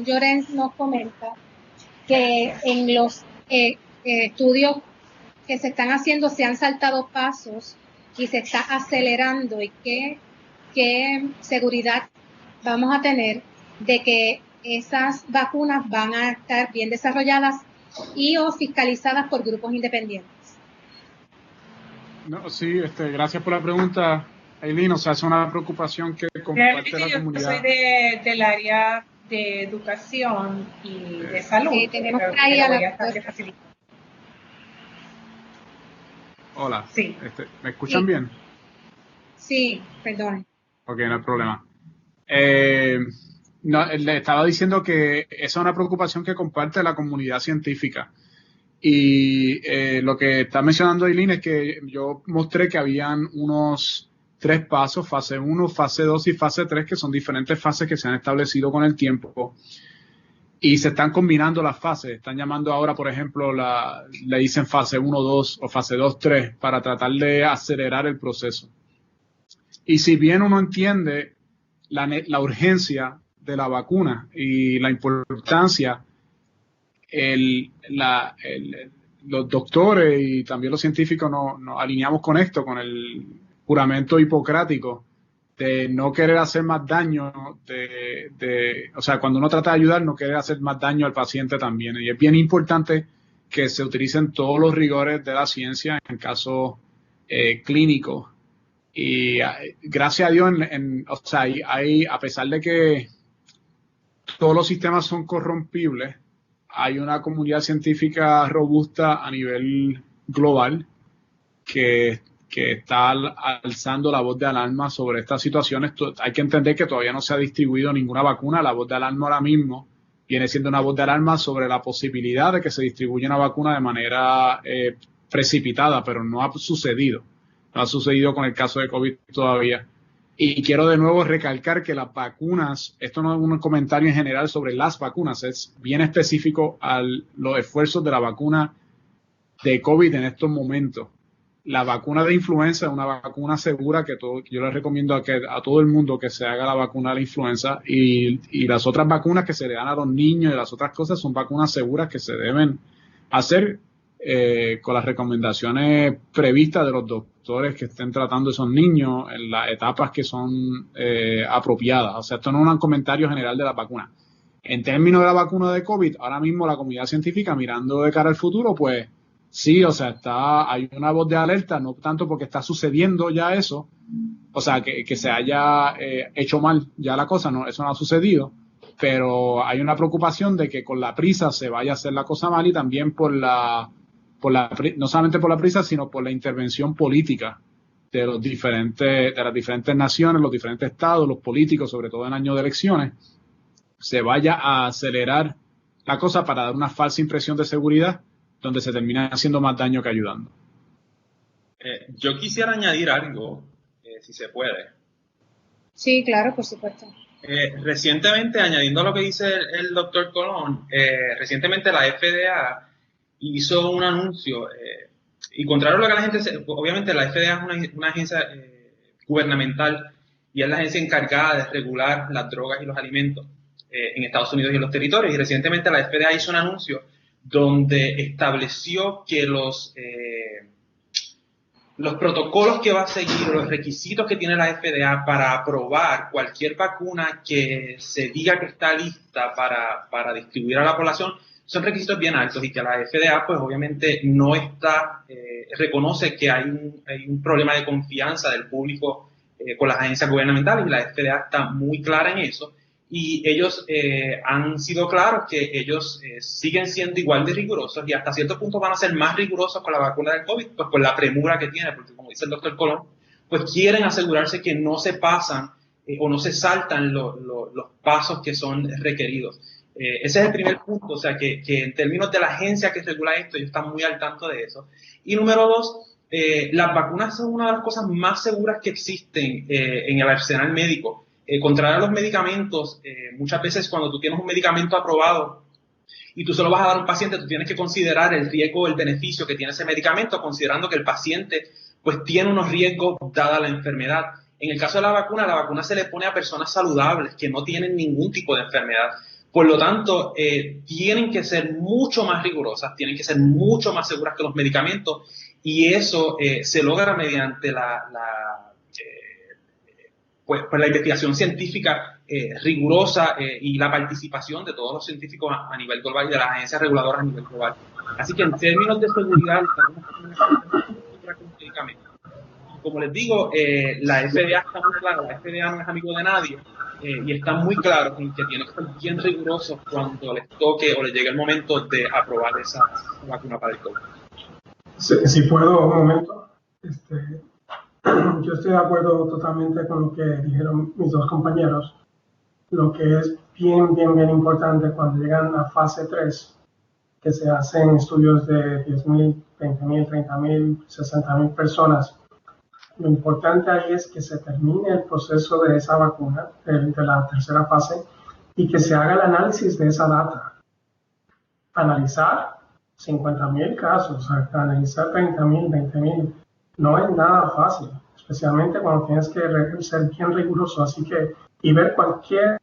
Llorens nos comenta que en los estudios que se están haciendo se han saltado pasos y se está acelerando, y qué seguridad vamos a tener de que esas vacunas van a estar bien desarrolladas y o fiscalizadas por grupos independientes. No, sí, gracias por la pregunta, Eileen. O sea, es una preocupación que comparte la comunidad. Yo soy del área de educación y de salud. Sí, tenemos ahí a la Hola. Sí. ¿Me escuchan bien? Sí, perdón. Ok, no hay problema. Le estaba diciendo que esa es una preocupación que comparte la comunidad científica. Y lo que está mencionando Eileen es que yo mostré que habían unos 3 pasos, fase 1, fase 2 y fase 3, que son diferentes fases que se han establecido con el tiempo. Y se están combinando las fases. Están llamando ahora, por ejemplo, le dicen fase 1, 2 o fase 2, 3 para tratar de acelerar el proceso. Y si bien uno entiende la urgencia de la vacuna y la importancia, los doctores y también los científicos nos alineamos con esto, con el juramento hipocrático de no querer hacer más daño, o sea, cuando uno trata de ayudar, no querer hacer más daño al paciente también. Y es bien importante que se utilicen todos los rigores de la ciencia en casos clínicos. Y gracias a Dios, o sea, a pesar de que todos los sistemas son corrompibles, hay una comunidad científica robusta a nivel global que que está alzando la voz de alarma sobre estas situaciones. Hay que entender que todavía no se ha distribuido ninguna vacuna. La voz de alarma ahora mismo viene siendo una voz de alarma sobre la posibilidad de que se distribuya una vacuna de manera precipitada, pero no ha sucedido. No ha sucedido con el caso de COVID todavía. Y quiero de nuevo recalcar que las vacunas, esto no es un comentario en general sobre las vacunas, es bien específico a los esfuerzos de la vacuna de COVID en estos momentos. La vacuna de influenza es una vacuna segura que yo les recomiendo a todo el mundo que se haga la vacuna de la influenza, y las otras vacunas que se le dan a los niños y las otras cosas son vacunas seguras que se deben hacer con las recomendaciones previstas de los doctores que estén tratando a esos niños en las etapas que son apropiadas. O sea, esto no es un comentario general de la vacuna. En términos de la vacuna de COVID, ahora mismo la comunidad científica, mirando de cara al futuro, pues sí, o sea, hay una voz de alerta, no tanto porque está sucediendo ya eso, o sea, que se haya hecho mal ya la cosa, no, eso no ha sucedido, pero hay una preocupación de que con la prisa se vaya a hacer la cosa mal, y también no solamente por la prisa, sino por la intervención política de las diferentes naciones, los diferentes estados, los políticos, sobre todo en años de elecciones, se vaya a acelerar la cosa para dar una falsa impresión de seguridad, donde se termina haciendo más daño que ayudando. Yo quisiera añadir algo, si se puede. Sí, claro, por supuesto. Recientemente, añadiendo a lo que dice el doctor Colón, recientemente la FDA hizo un anuncio, y contrario a lo que la gente obviamente la FDA es una agencia gubernamental, y es la agencia encargada de regular las drogas y los alimentos en Estados Unidos y en los territorios, y recientemente la FDA hizo un anuncio donde estableció que los protocolos que va a seguir, los requisitos que tiene la FDA para aprobar cualquier vacuna que se diga que está lista para distribuir a la población, son requisitos bien altos, y que la FDA pues obviamente no reconoce que hay un problema de confianza del público con las agencias gubernamentales, y la FDA está muy clara en eso, y ellos han sido claros que ellos siguen siendo igual de rigurosos, y hasta cierto punto van a ser más rigurosos con la vacuna del COVID, pues por la premura que tiene, porque como dice el doctor Colón, pues quieren asegurarse que no se pasan o no se saltan los pasos que son requeridos. Ese es el primer punto, o sea que en términos de la agencia que regula esto, ellos están muy al tanto de eso. Y número dos, las vacunas son una de las cosas más seguras que existen en el arsenal médico. Contrario a los medicamentos, muchas veces cuando tú tienes un medicamento aprobado y tú se lo vas a dar a un paciente, tú tienes que considerar el riesgo o el beneficio que tiene ese medicamento, considerando que el paciente pues tiene unos riesgos dada la enfermedad. En el caso de la vacuna se le pone a personas saludables que no tienen ningún tipo de enfermedad. Por lo tanto, tienen que ser mucho más rigurosas, tienen que ser mucho más seguras que los medicamentos, y eso se logra mediante la investigación científica rigurosa y la participación de todos los científicos a nivel global y de las agencias reguladoras a nivel global. Así que en términos de seguridad, como les digo, la FDA está muy clara, la FDA no es amigo de nadie, y están muy claros en que tienen que ser bien rigurosos cuando les toque o les llegue el momento de aprobar esa vacuna para el COVID. Si puedo, un momento. Yo estoy de acuerdo totalmente con lo que dijeron mis dos compañeros. Lo que es bien importante cuando llegan a fase 3, que se hacen estudios de 10.000, 20.000, 30.000, 60.000 personas. Lo importante ahí es que se termine el proceso de esa vacuna, de la tercera fase, y que se haga el análisis de esa data. Analizar 50.000 casos, analizar 30.000, 20.000, no es nada fácil, especialmente cuando tienes que ser bien riguroso, así que, y ver cualquier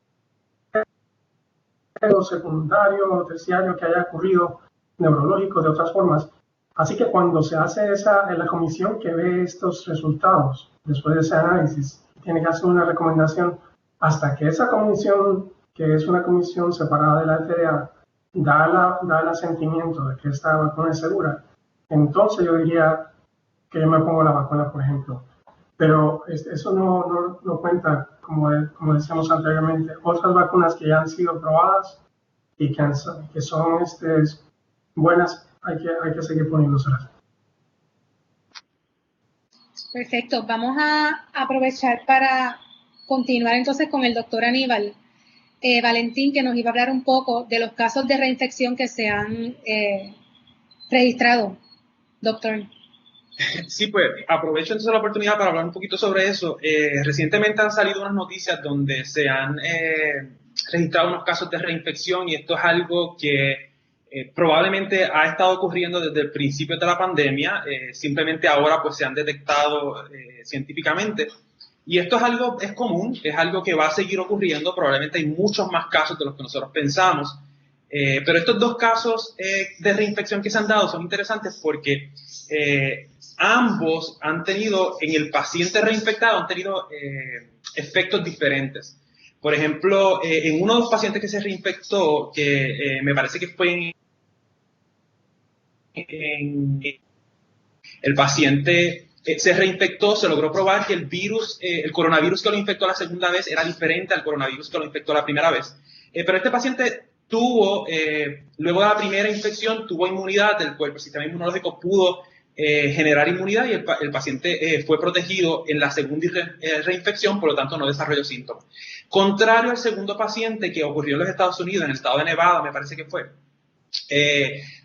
secundario o terciario que haya ocurrido, neurológico, de otras formas. Así que cuando se hace la comisión que ve estos resultados, después de ese análisis, tiene que hacer una recomendación hasta que esa comisión, que es una comisión separada de la FDA, da el asentimiento de que esta vacuna es segura. Entonces yo diría que yo me pongo la vacuna, por ejemplo. Pero eso no cuenta, como decíamos anteriormente, otras vacunas que ya han sido probadas y que son buenas, hay que seguir poniéndoselas. Perfecto, vamos a aprovechar para continuar entonces con el doctor Aníbal Valentín, que nos iba a hablar un poco de los casos de reinfección que se han registrado, doctor. Sí, pues aprovecho entonces la oportunidad para hablar un poquito sobre eso. Recientemente han salido unas noticias donde se han registrado unos casos de reinfección y esto es algo que probablemente ha estado ocurriendo desde el principio de la pandemia, simplemente ahora pues se han detectado científicamente. Y esto es común, es algo que va a seguir ocurriendo, probablemente hay muchos más casos de los que nosotros pensamos. Pero estos dos casos de reinfección que se han dado son interesantes porque ambos han tenido, en el paciente reinfectado, han tenido efectos diferentes. Por ejemplo, en uno de los pacientes que se reinfectó, que me parece que fue en el paciente se reinfectó, se logró probar que el virus, el coronavirus que lo infectó la segunda vez era diferente al coronavirus que lo infectó la primera vez. Pero este paciente tuvo, luego de la primera infección, tuvo inmunidad, el sistema inmunológico pudo generar inmunidad y el paciente fue protegido en la segunda reinfección, por lo tanto no desarrolló síntomas. Contrario al segundo paciente que ocurrió en los Estados Unidos, en el estado de Nevada, me parece que fue,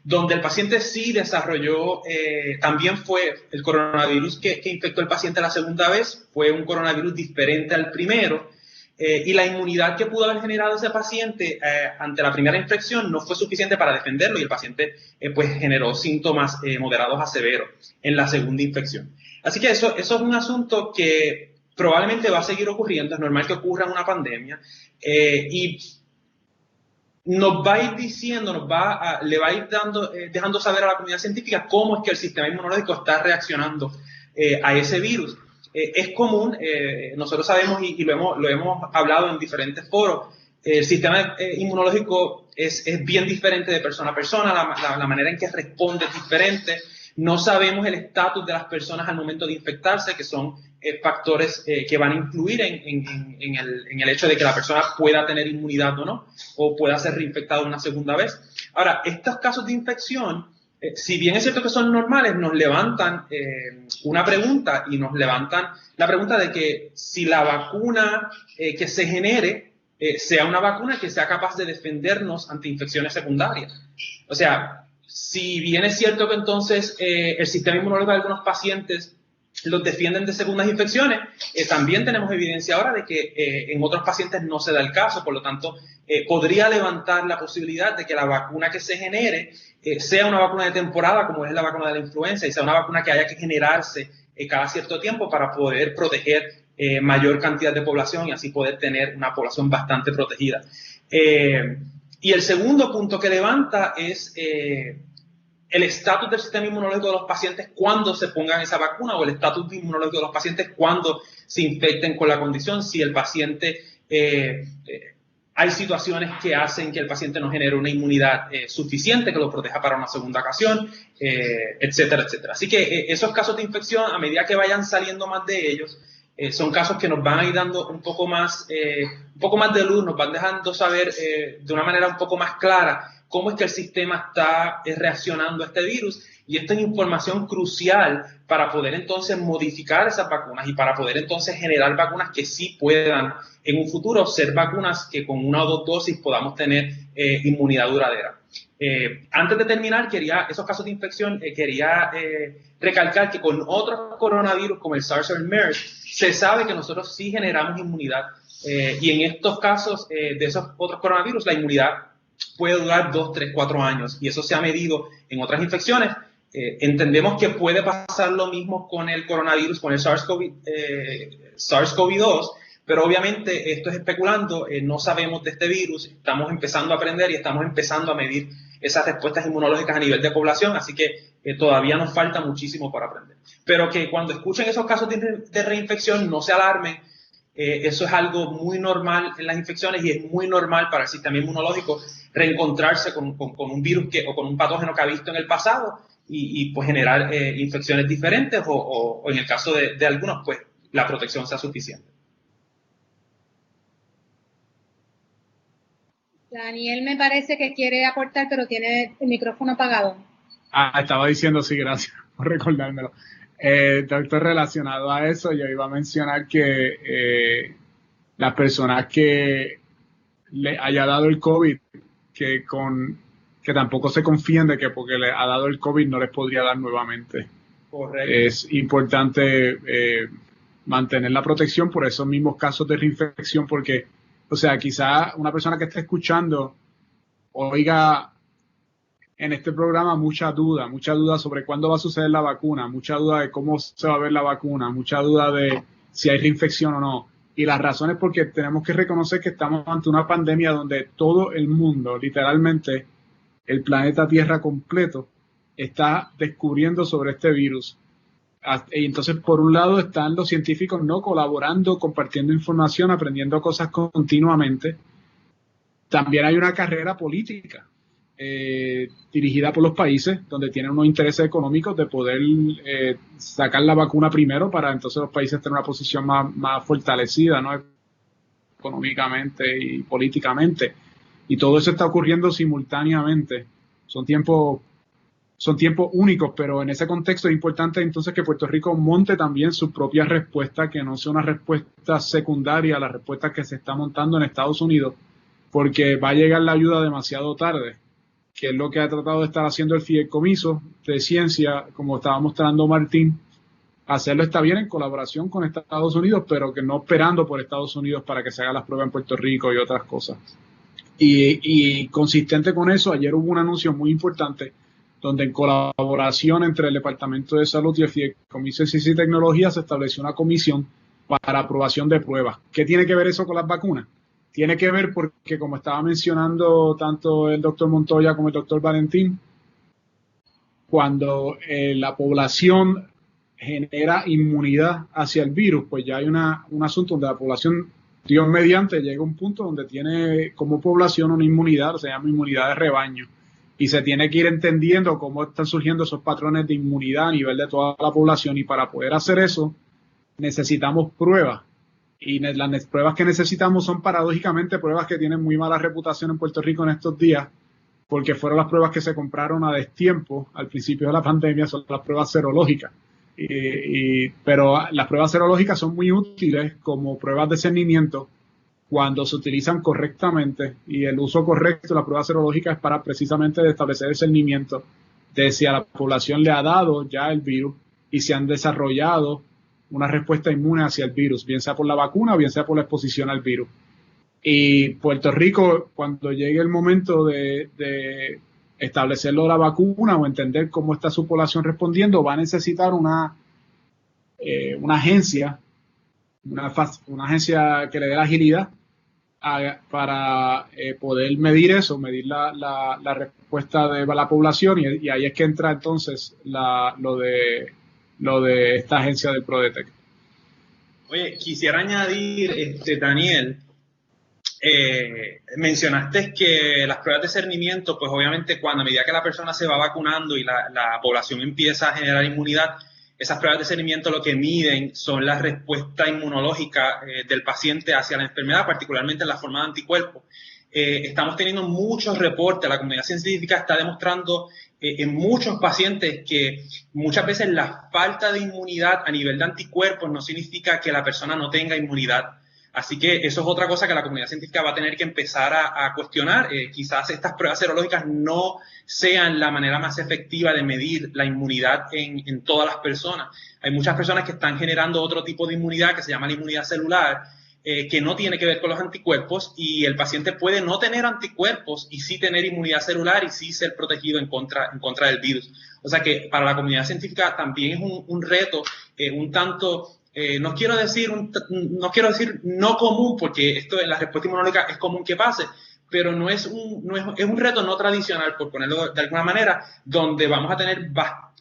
donde el paciente sí desarrolló, también fue el coronavirus que infectó al paciente la segunda vez, fue un coronavirus diferente al primero, y la inmunidad que pudo haber generado ese paciente ante la primera infección no fue suficiente para defenderlo y el paciente pues generó síntomas moderados a severos en la segunda infección. Así que eso es un asunto que probablemente va a seguir ocurriendo, es normal que ocurra en una pandemia, y nos va a ir diciendo, le va a ir dejando saber a la comunidad científica cómo es que el sistema inmunológico está reaccionando a ese virus. Es común, nosotros sabemos y lo hemos hablado en diferentes foros, el sistema inmunológico es bien diferente de persona a persona, la manera en que responde es diferente. No sabemos el estatus de las personas al momento de infectarse, que son factores que van a influir en el hecho de que la persona pueda tener inmunidad o no, o pueda ser reinfectada una segunda vez. Ahora, estos casos de infección, si bien es cierto que son normales, nos levantan una pregunta y nos levantan la pregunta de que si la vacuna que se genere sea una vacuna que sea capaz de defendernos ante infecciones secundarias. O sea, si bien es cierto que entonces el sistema inmunológico de algunos pacientes los defienden de segundas infecciones, también tenemos evidencia ahora de que en otros pacientes no se da el caso, por lo tanto podría levantar la posibilidad de que la vacuna que se genere sea una vacuna de temporada como es la vacuna de la influenza y sea una vacuna que haya que generarse cada cierto tiempo para poder proteger mayor cantidad de población y así poder tener una población bastante protegida. Y el segundo punto que levanta es el estatus del sistema inmunológico de los pacientes cuando se pongan esa vacuna o el estatus inmunológico de los pacientes cuando se infecten con la condición, si el paciente, hay situaciones que hacen que el paciente no genere una inmunidad suficiente que lo proteja para una segunda ocasión, etcétera, etcétera. Así que esos casos de infección, a medida que vayan saliendo más de ellos, son casos que nos van a ir dando un poco más de luz, nos van dejando saber de una manera un poco más clara cómo es que el sistema está reaccionando a este virus, y esta es información crucial para poder entonces modificar esas vacunas y para poder entonces generar vacunas que sí puedan en un futuro ser vacunas que con una o dos dosis podamos tener inmunidad duradera. Antes de terminar, esos casos de infección, quería recalcar que con otros coronavirus como el SARS o el MERS, se sabe que nosotros sí generamos inmunidad y en estos casos de esos otros coronavirus la inmunidad puede durar 2, 3, 4 años y eso se ha medido en otras infecciones. Entendemos que puede pasar lo mismo con el coronavirus, con el SARS-CoV-2, pero obviamente esto es especulando, no sabemos de este virus, estamos empezando a aprender y estamos empezando a medir esas respuestas inmunológicas a nivel de población, así que todavía nos falta muchísimo por aprender. Pero que cuando escuchen esos casos de reinfección no se alarmen, eso es algo muy normal en las infecciones y es muy normal para el sistema inmunológico reencontrarse con un virus o con un patógeno que ha visto en el pasado y pues generar infecciones diferentes o en el caso de algunos, pues la protección sea suficiente. Daniel me parece que quiere aportar, pero tiene el micrófono apagado. Estaba diciendo sí, gracias por recordármelo. Doctor, relacionado a eso, yo iba a mencionar que las personas que le haya dado el COVID, que tampoco se confíen de que porque le ha dado el COVID no les podría dar nuevamente. Correcto. Es importante mantener la protección por esos mismos casos de reinfección, porque, o sea, quizá una persona que esté escuchando oiga en este programa mucha duda sobre cuándo va a suceder la vacuna, mucha duda de cómo se va a ver la vacuna, mucha duda de si hay reinfección o no. Y la razón es porque tenemos que reconocer que estamos ante una pandemia donde todo el mundo, literalmente el planeta Tierra completo, está descubriendo sobre este virus. Y entonces, por un lado, están los científicos no colaborando, compartiendo información, aprendiendo cosas continuamente. También hay una carrera política dirigida por los países, donde tienen unos intereses económicos de poder sacar la vacuna primero para entonces los países tener una posición más fortalecida, ¿no? Económicamente y políticamente. Y todo eso está ocurriendo simultáneamente. Son tiempos únicos, pero en ese contexto es importante entonces que Puerto Rico monte también su propia respuesta, que no sea una respuesta secundaria a la respuesta que se está montando en Estados Unidos, porque va a llegar la ayuda demasiado tarde, que es lo que ha tratado de estar haciendo el Fideicomiso de Ciencia, como estaba mostrando Martín. Hacerlo está bien en colaboración con Estados Unidos, pero que no esperando por Estados Unidos para que se hagan las pruebas en Puerto Rico y otras cosas. Y consistente con eso, ayer hubo un anuncio muy importante donde en colaboración entre el Departamento de Salud y el Fideicomiso de Ciencia y Tecnología se estableció una comisión para aprobación de pruebas. ¿Qué tiene que ver eso con las vacunas? Tiene que ver porque, como estaba mencionando tanto el doctor Montoya como el doctor Valentín, cuando la población genera inmunidad hacia el virus, pues ya hay un asunto donde la población, Dios mediante, llega a un punto donde tiene como población una inmunidad, se llama inmunidad de rebaño. Y se tiene que ir entendiendo cómo están surgiendo esos patrones de inmunidad a nivel de toda la población. Y para poder hacer eso, necesitamos pruebas. Y las pruebas que necesitamos son paradójicamente pruebas que tienen muy mala reputación en Puerto Rico en estos días, porque fueron las pruebas que se compraron a destiempo al principio de la pandemia, son las pruebas serológicas. Pero las pruebas serológicas son muy útiles como pruebas de cernimiento cuando se utilizan correctamente, y el uso correcto de la prueba serológica es para precisamente establecer el cernimiento de si a la población le ha dado ya el virus y si han desarrollado una respuesta inmune hacia el virus, bien sea por la vacuna o bien sea por la exposición al virus. Y Puerto Rico, cuando llegue el momento de establecerlo la vacuna o entender cómo está su población respondiendo, va a necesitar una agencia que le dé la agilidad para poder medir eso, medir la respuesta de la población, y ahí es que entra entonces lo de esta agencia del PRODETEC. Oye, quisiera añadir, Daniel, mencionaste que las pruebas de cernimiento, pues obviamente a medida que la persona se va vacunando y la población empieza a generar inmunidad, esas pruebas de cernimiento lo que miden son la respuesta inmunológica del paciente hacia la enfermedad, particularmente en la forma de anticuerpos. Estamos teniendo muchos reportes, la comunidad científica está demostrando en muchos pacientes que muchas veces la falta de inmunidad a nivel de anticuerpos no significa que la persona no tenga inmunidad. Así que eso es otra cosa que la comunidad científica va a tener que empezar a cuestionar. Quizás estas pruebas serológicas no sean la manera más efectiva de medir la inmunidad en todas las personas. Hay muchas personas que están generando otro tipo de inmunidad que se llama la inmunidad celular, que no tiene que ver con los anticuerpos, y el paciente puede no tener anticuerpos y sí tener inmunidad celular y sí ser protegido en contra del virus. O sea que para la comunidad científica también es un reto un tanto... no quiero decir no común, porque esto en la respuesta inmunológica es común que pase, pero es un reto no tradicional, por ponerlo de alguna manera, donde vamos a tener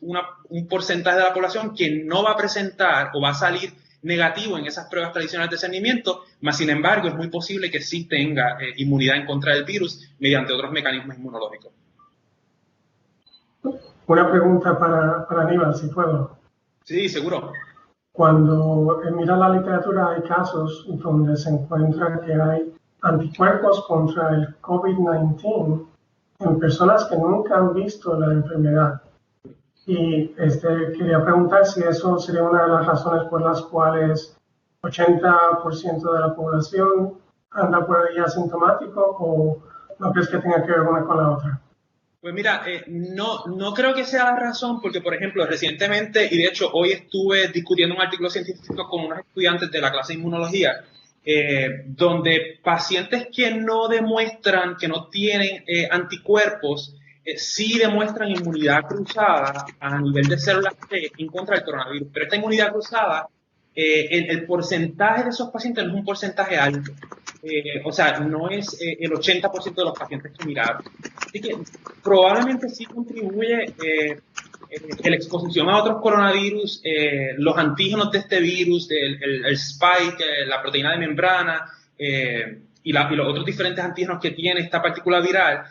un porcentaje de la población que no va a presentar o va a salir negativo en esas pruebas tradicionales de cernimiento, más sin embargo es muy posible que sí tenga inmunidad en contra del virus mediante otros mecanismos inmunológicos. Una pregunta para Aníbal, si puedo. Sí, seguro. Cuando mira la literatura hay casos donde se encuentra que hay anticuerpos contra el COVID-19 en personas que nunca han visto la enfermedad. Y quería preguntar si eso sería una de las razones por las cuales 80% de la población anda por ahí asintomático, o no crees que tenga que ver una con la otra. Pues mira, no creo que sea la razón, porque por ejemplo, recientemente, y de hecho hoy estuve discutiendo un artículo científico con unos estudiantes de la clase de inmunología, donde pacientes que no demuestran, que no tienen anticuerpos, sí demuestran inmunidad cruzada a nivel de células T en contra del coronavirus. Pero esta inmunidad cruzada, el porcentaje de esos pacientes no es un porcentaje alto. O sea, no es el 80% de los pacientes que miraron. Así que probablemente sí contribuye la exposición a otros coronavirus, los antígenos de este virus, el spike, la proteína de membrana y los otros diferentes antígenos que tiene esta partícula viral.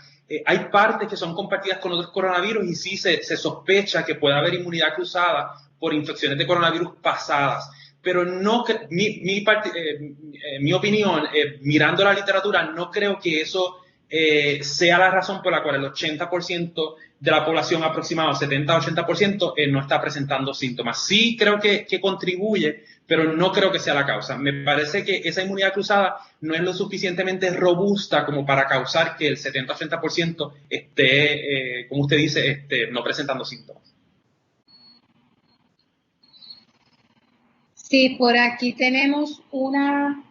Hay partes que son compartidas con otros coronavirus y sí se sospecha que puede haber inmunidad cruzada por infecciones de coronavirus pasadas. Pero no, mi opinión, mirando la literatura, no creo que eso sea la razón por la cual el 80% de la población aproximado, 70-80%, no está presentando síntomas. Sí creo que contribuye, pero no creo que sea la causa. Me parece que esa inmunidad cruzada no es lo suficientemente robusta como para causar que el 70-80% esté, como usted dice, no presentando síntomas. Sí, por aquí tenemos una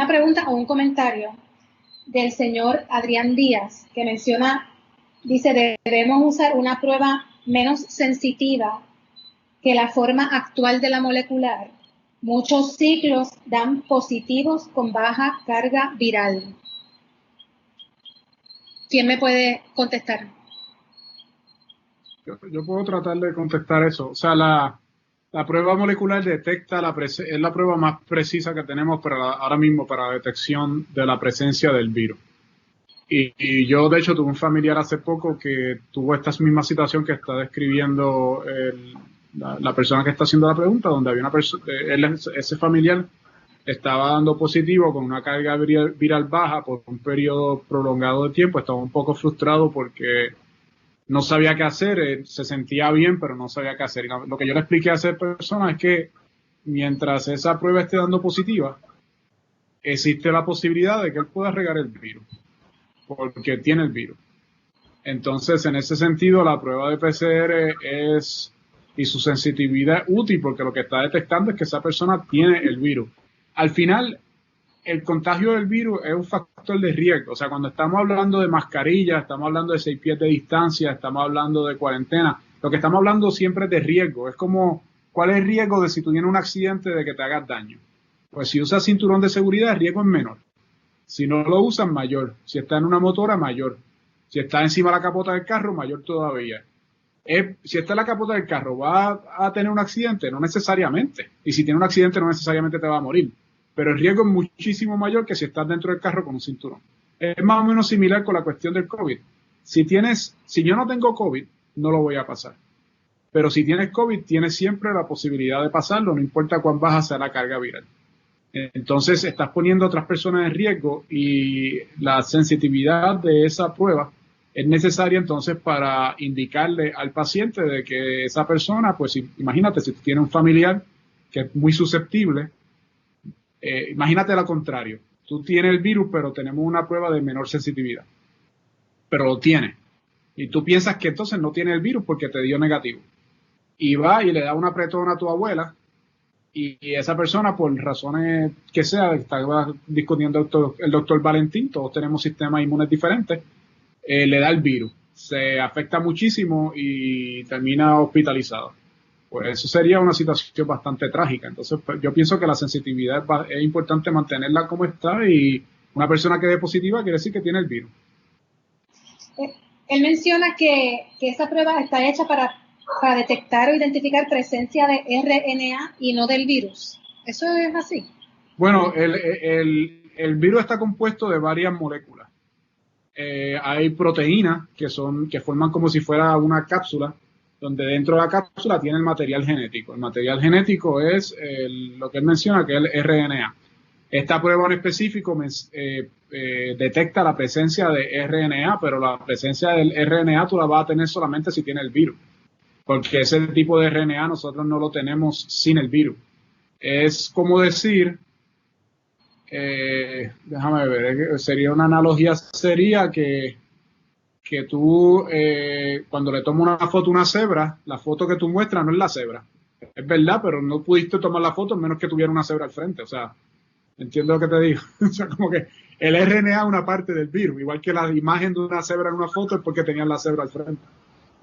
pregunta o un comentario del señor Adrián Díaz, que dice, debemos usar una prueba menos sensitiva que la forma actual de la molecular. Muchos ciclos dan positivos con baja carga viral. ¿Quién me puede contestar? Yo puedo tratar de contestar eso. O sea, la prueba molecular detecta, es la prueba más precisa que tenemos ahora mismo para la detección de la presencia del virus. Y yo, de hecho, tuve un familiar hace poco que tuvo esta misma situación que está describiendo la persona que está haciendo la pregunta, donde había una persona, ese familiar estaba dando positivo con una carga viral baja por un periodo prolongado de tiempo. Estaba un poco frustrado porque no sabía qué hacer, se sentía bien, pero no sabía qué hacer. Y lo que yo le expliqué a esa persona es que mientras esa prueba esté dando positiva, existe la posibilidad de que él pueda regar el virus, porque tiene el virus. Entonces, en ese sentido, la prueba de PCR y su sensitividad es útil, porque lo que está detectando es que esa persona tiene el virus. Al final, el contagio del virus es un factor de riesgo. O sea, cuando estamos hablando de mascarilla, estamos hablando de 6 pies de distancia, estamos hablando de cuarentena, lo que estamos hablando siempre es de riesgo. Es como, ¿cuál es el riesgo de si tú tienes un accidente de que te hagas daño? Pues si usas cinturón de seguridad, el riesgo es menor. Si no lo usas, mayor. Si está en una motora, mayor. Si está encima de la capota del carro, mayor todavía. Si está en la capota del carro, ¿va a tener un accidente? No necesariamente. Y si tiene un accidente, no necesariamente te va a morir. Pero el riesgo es muchísimo mayor que si estás dentro del carro con un cinturón. Es más o menos similar con la cuestión del COVID. Si yo no tengo COVID, no lo voy a pasar. Pero si tienes COVID, tienes siempre la posibilidad de pasarlo, no importa cuán baja sea la carga viral. Entonces, estás poniendo a otras personas en riesgo y la sensitividad de esa prueba es necesaria entonces para indicarle al paciente de que esa persona, pues imagínate, si tú tienes un familiar que es muy susceptible, imagínate lo contrario. Tú tienes el virus, pero tenemos una prueba de menor sensitividad. Pero lo tiene. Y tú piensas que entonces no tiene el virus porque te dio negativo. Y va y le da un apretón a tu abuela. Y esa persona, por razones que sea, estaba discutiendo el doctor Valentín, todos tenemos sistemas inmunes diferentes, le da el virus. Se afecta muchísimo y termina hospitalizado. Pues eso sería una situación bastante trágica. Entonces, pues, yo pienso que la sensitividad es importante mantenerla como está, y una persona que dé positiva quiere decir que tiene el virus. Él menciona que esa prueba está hecha para detectar o identificar presencia de RNA y no del virus. ¿Eso es así? Bueno, el virus está compuesto de varias moléculas. Hay proteínas que forman como si fuera una cápsula, donde dentro de la cápsula tiene el material genético. El material genético es lo que él menciona, que es el RNA. Esta prueba en específico detecta la presencia de RNA, pero la presencia del RNA tú la vas a tener solamente si tiene el virus, porque ese tipo de RNA nosotros no lo tenemos sin el virus. Es como decir, déjame ver, sería una analogía, sería que tú, cuando le tomas una foto a una cebra, la foto que tú muestras no es la cebra. Es verdad, pero no pudiste tomar la foto a menos que tuviera una cebra al frente. O sea, ¿entiendes lo que te digo? O sea, como que el RNA es una parte del virus, igual que la imagen de una cebra en una foto es porque tenían la cebra al frente.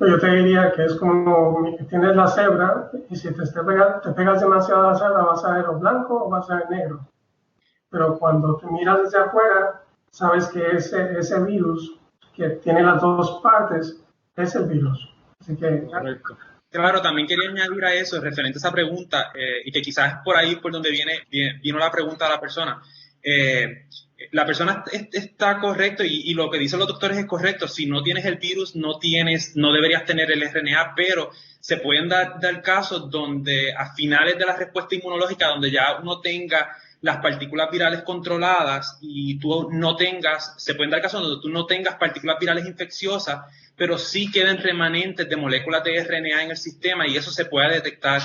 Yo te diría que es como tienes la cebra y si te pegas demasiado a la cebra vas a ver o blanco o vas a ver negro. Pero cuando te miras desde afuera, sabes que ese virus que tiene las dos partes es el virus. Así que... Correcto. Claro, también quería añadir a eso, referente a esa pregunta, y que quizás es por ahí por donde vino la pregunta de la persona. La persona está correcto y lo que dicen los doctores es correcto. Si no tienes el virus, no deberías tener el RNA, pero se pueden dar casos donde a finales de la respuesta inmunológica, donde ya uno tenga las partículas virales controladas y se pueden dar casos donde tú no tengas partículas virales infecciosas, pero sí queden remanentes de moléculas de RNA en el sistema y eso se puede detectar.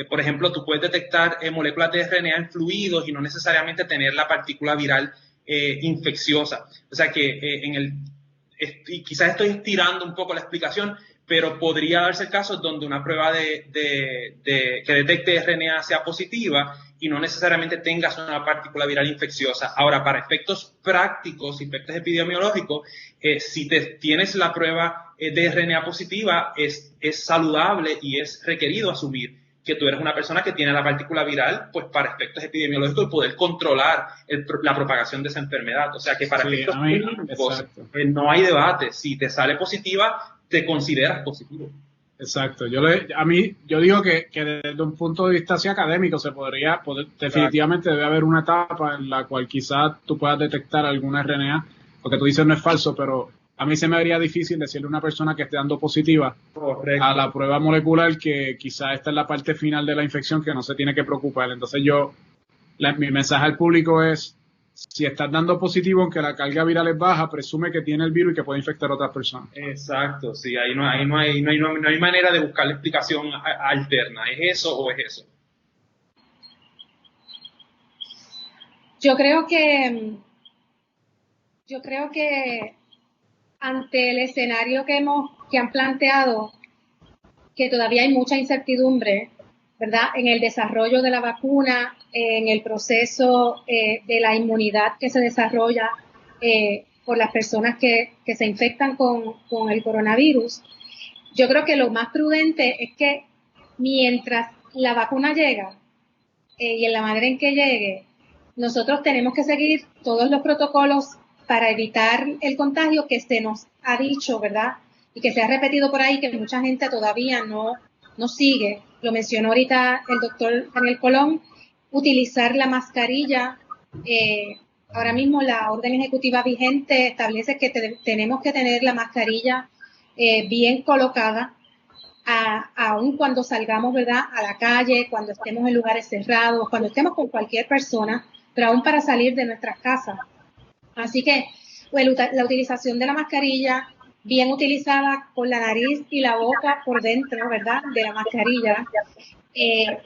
Por ejemplo, tú puedes detectar moléculas de RNA en fluidos y no necesariamente tener la partícula viral infecciosa. O sea que y quizás estoy estirando un poco la explicación, pero podría darse casos donde una prueba que detecte RNA sea positiva y no necesariamente tengas una partícula viral infecciosa. Ahora, para efectos prácticos, efectos epidemiológicos, si tienes la prueba de RNA positiva, es saludable y es requerido asumir que tú eres una persona que tiene la partícula viral, pues para efectos epidemiológicos y poder controlar la propagación de esa enfermedad. O sea que para efectos clínicos no hay debate. Si te sale positiva, te consideras positivo. Exacto. Yo digo que desde un punto de vista así académico definitivamente debe haber una etapa en la cual quizás tú puedas detectar alguna RNA. Lo que tú dices no es falso, pero a mí se me haría difícil decirle a una persona que esté dando positiva a la prueba molecular que quizás esta es la parte final de la infección que no se tiene que preocupar. Entonces mi mensaje al público es, si estás dando positivo, aunque la carga viral es baja, presume que tiene el virus y que puede infectar a otras personas. Exacto, sí, ahí no hay manera de buscar la explicación alterna. ¿Es eso o es eso? Yo creo que ante el escenario que han planteado, que todavía hay mucha incertidumbre, ¿verdad? En el desarrollo de la vacuna, en el proceso de la inmunidad que se desarrolla por las personas que se infectan con el coronavirus. Yo creo que lo más prudente es que mientras la vacuna llega y en la manera en que llegue, nosotros tenemos que seguir todos los protocolos para evitar el contagio que se nos ha dicho, ¿verdad? Y que se ha repetido por ahí, que mucha gente todavía no sigue. Lo mencionó ahorita el doctor Daniel Colón, utilizar la mascarilla. Ahora mismo la orden ejecutiva vigente establece que tenemos que tener la mascarilla bien colocada, aun cuando salgamos, ¿verdad?, a la calle, cuando estemos en lugares cerrados, cuando estemos con cualquier persona, pero aún para salir de nuestras casas. Así que la utilización de la mascarilla bien utilizada con la nariz y la boca por dentro, ¿verdad?, de la mascarilla. El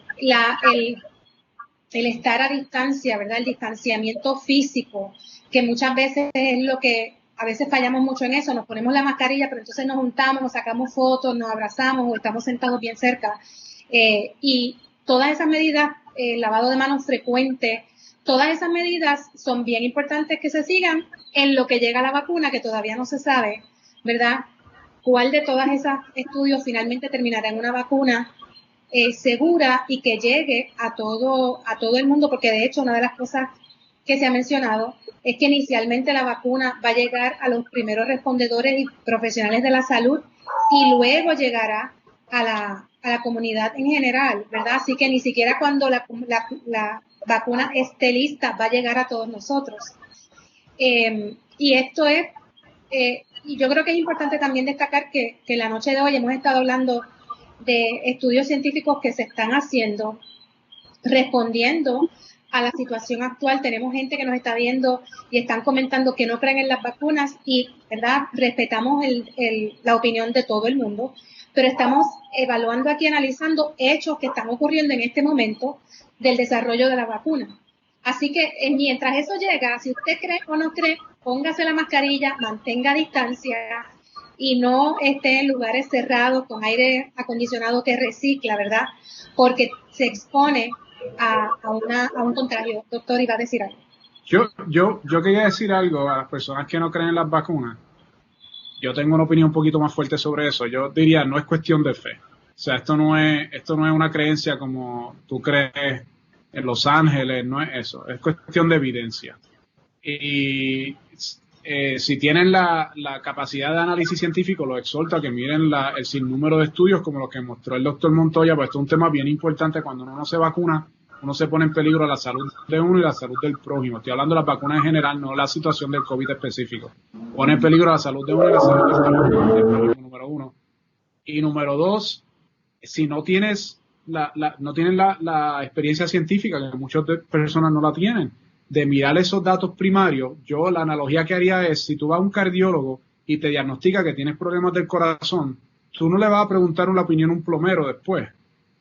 estar a distancia, ¿verdad?, el distanciamiento físico, que muchas veces es lo que a veces fallamos mucho en eso. Nos ponemos la mascarilla, pero entonces nos juntamos, nos sacamos fotos, nos abrazamos o estamos sentados bien cerca. Y todas esas medidas, lavado de manos frecuente, todas esas medidas son bien importantes que se sigan en lo que llega la vacuna, que todavía no se sabe, ¿verdad?, cuál de todas esas estudios finalmente terminará en una vacuna segura y que llegue a todo el mundo, porque de hecho una de las cosas que se ha mencionado es que inicialmente la vacuna va a llegar a los primeros respondedores y profesionales de la salud y luego llegará a la comunidad en general, ¿verdad? Así que ni siquiera cuando la vacuna esté lista va a llegar a todos nosotros. Y esto es, y yo creo que es importante también destacar que la noche de hoy hemos estado hablando de estudios científicos que se están haciendo respondiendo a la situación actual. Tenemos gente que nos está viendo y están comentando que no creen en las vacunas y, ¿verdad? Respetamos la opinión de todo el mundo, pero estamos evaluando aquí, analizando hechos que están ocurriendo en este momento del desarrollo de la vacuna. Así que mientras eso llega, si usted cree o no cree, póngase la mascarilla, mantenga distancia y no esté en lugares cerrados con aire acondicionado que recicla, ¿verdad? Porque se expone a un contagio. Doctor, iba a decir algo. Yo quería decir algo a las personas que no creen en las vacunas. Yo tengo una opinión un poquito más fuerte sobre eso. Yo diría, no es cuestión de fe. O sea, esto no es una creencia como tú crees en Los Ángeles, no es eso. Es cuestión de evidencia. Y si tienen la capacidad de análisis científico, los exhorto a que miren el sinnúmero de estudios como los que mostró el doctor Montoya, pues esto es un tema bien importante. Cuando uno no se vacuna, uno se pone en peligro la salud de uno y la salud del prójimo. Estoy hablando de las vacunas en general, no la situación del COVID específico. Pone en peligro la salud de uno y la salud del prójimo, número uno. Y número dos, si no tienes no tienen la experiencia científica, que muchas personas no la tienen, de mirar esos datos primarios, yo la analogía que haría es, si tú vas a un cardiólogo y te diagnostica que tienes problemas del corazón, tú no le vas a preguntar una opinión a un plomero después.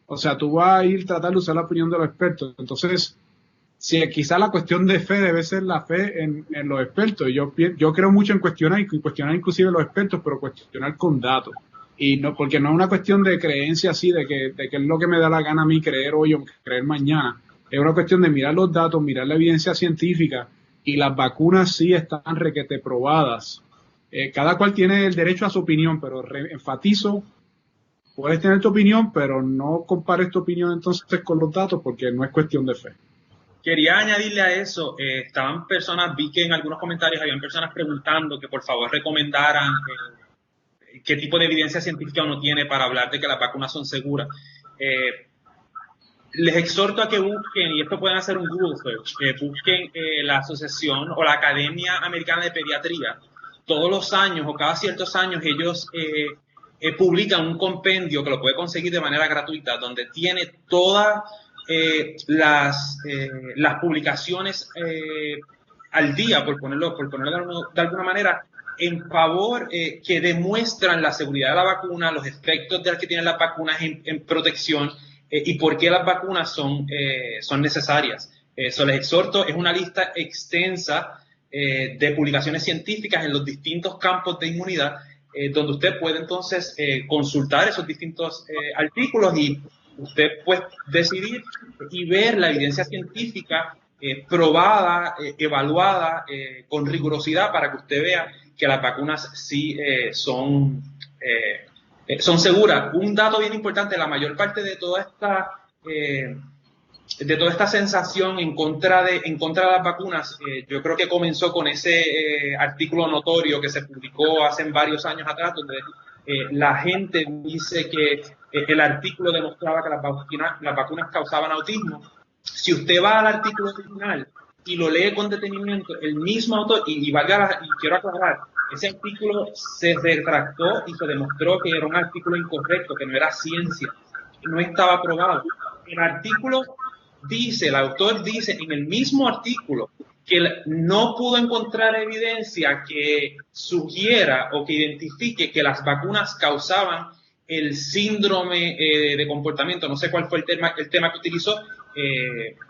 O sea, tú vas a ir a tratar de usar la opinión de los expertos. Entonces, si quizá la cuestión de fe debe ser la fe en los expertos. Yo creo mucho en cuestionar inclusive los expertos, pero cuestionar con datos. Y no, porque no es una cuestión de creencia así, de que es lo que me da la gana a mí creer hoy o creer mañana. Es una cuestión de mirar los datos, mirar la evidencia científica, y las vacunas sí están requete probadas. Cada cual tiene el derecho a su opinión, pero enfatizo, puedes tener tu opinión, pero no compares tu opinión entonces con los datos, porque no es cuestión de fe. Quería añadirle a eso, vi que en algunos comentarios habían personas preguntando que por favor recomendaran qué tipo de evidencia científica uno tiene para hablar de que las vacunas son seguras. Les exhorto a que busquen, y esto pueden hacer un Google search, busquen la asociación o la Academia Americana de Pediatría. Todos los años o cada ciertos años ellos publican un compendio que lo puede conseguir de manera gratuita, donde tiene todas las publicaciones al día, por ponerlo de alguna manera, en favor que demuestran la seguridad de la vacuna, los efectos de las que tienen las vacunas en protección, y por qué las vacunas son necesarias. Les exhorto, es una lista extensa de publicaciones científicas en los distintos campos de inmunidad, donde usted puede entonces consultar esos distintos artículos y usted puede decidir y ver la evidencia científica probada, evaluada con rigurosidad, para que usted vea que las vacunas sí son seguras. Un dato bien importante: la mayor parte de toda esta sensación en contra de las vacunas, yo creo que comenzó con ese artículo notorio que se publicó hace varios años atrás, donde la gente dice que el artículo demostraba que las vacunas causaban autismo. Si usted va al artículo original y lo lee con detenimiento, el mismo autor, y quiero aclarar, ese artículo se retractó y se demostró que era un artículo incorrecto, que no era ciencia, que no estaba aprobado. El artículo dice, el autor dice en el mismo artículo que no pudo encontrar evidencia que sugiera o que identifique que las vacunas causaban el síndrome de comportamiento. No sé cuál fue el tema que utilizó.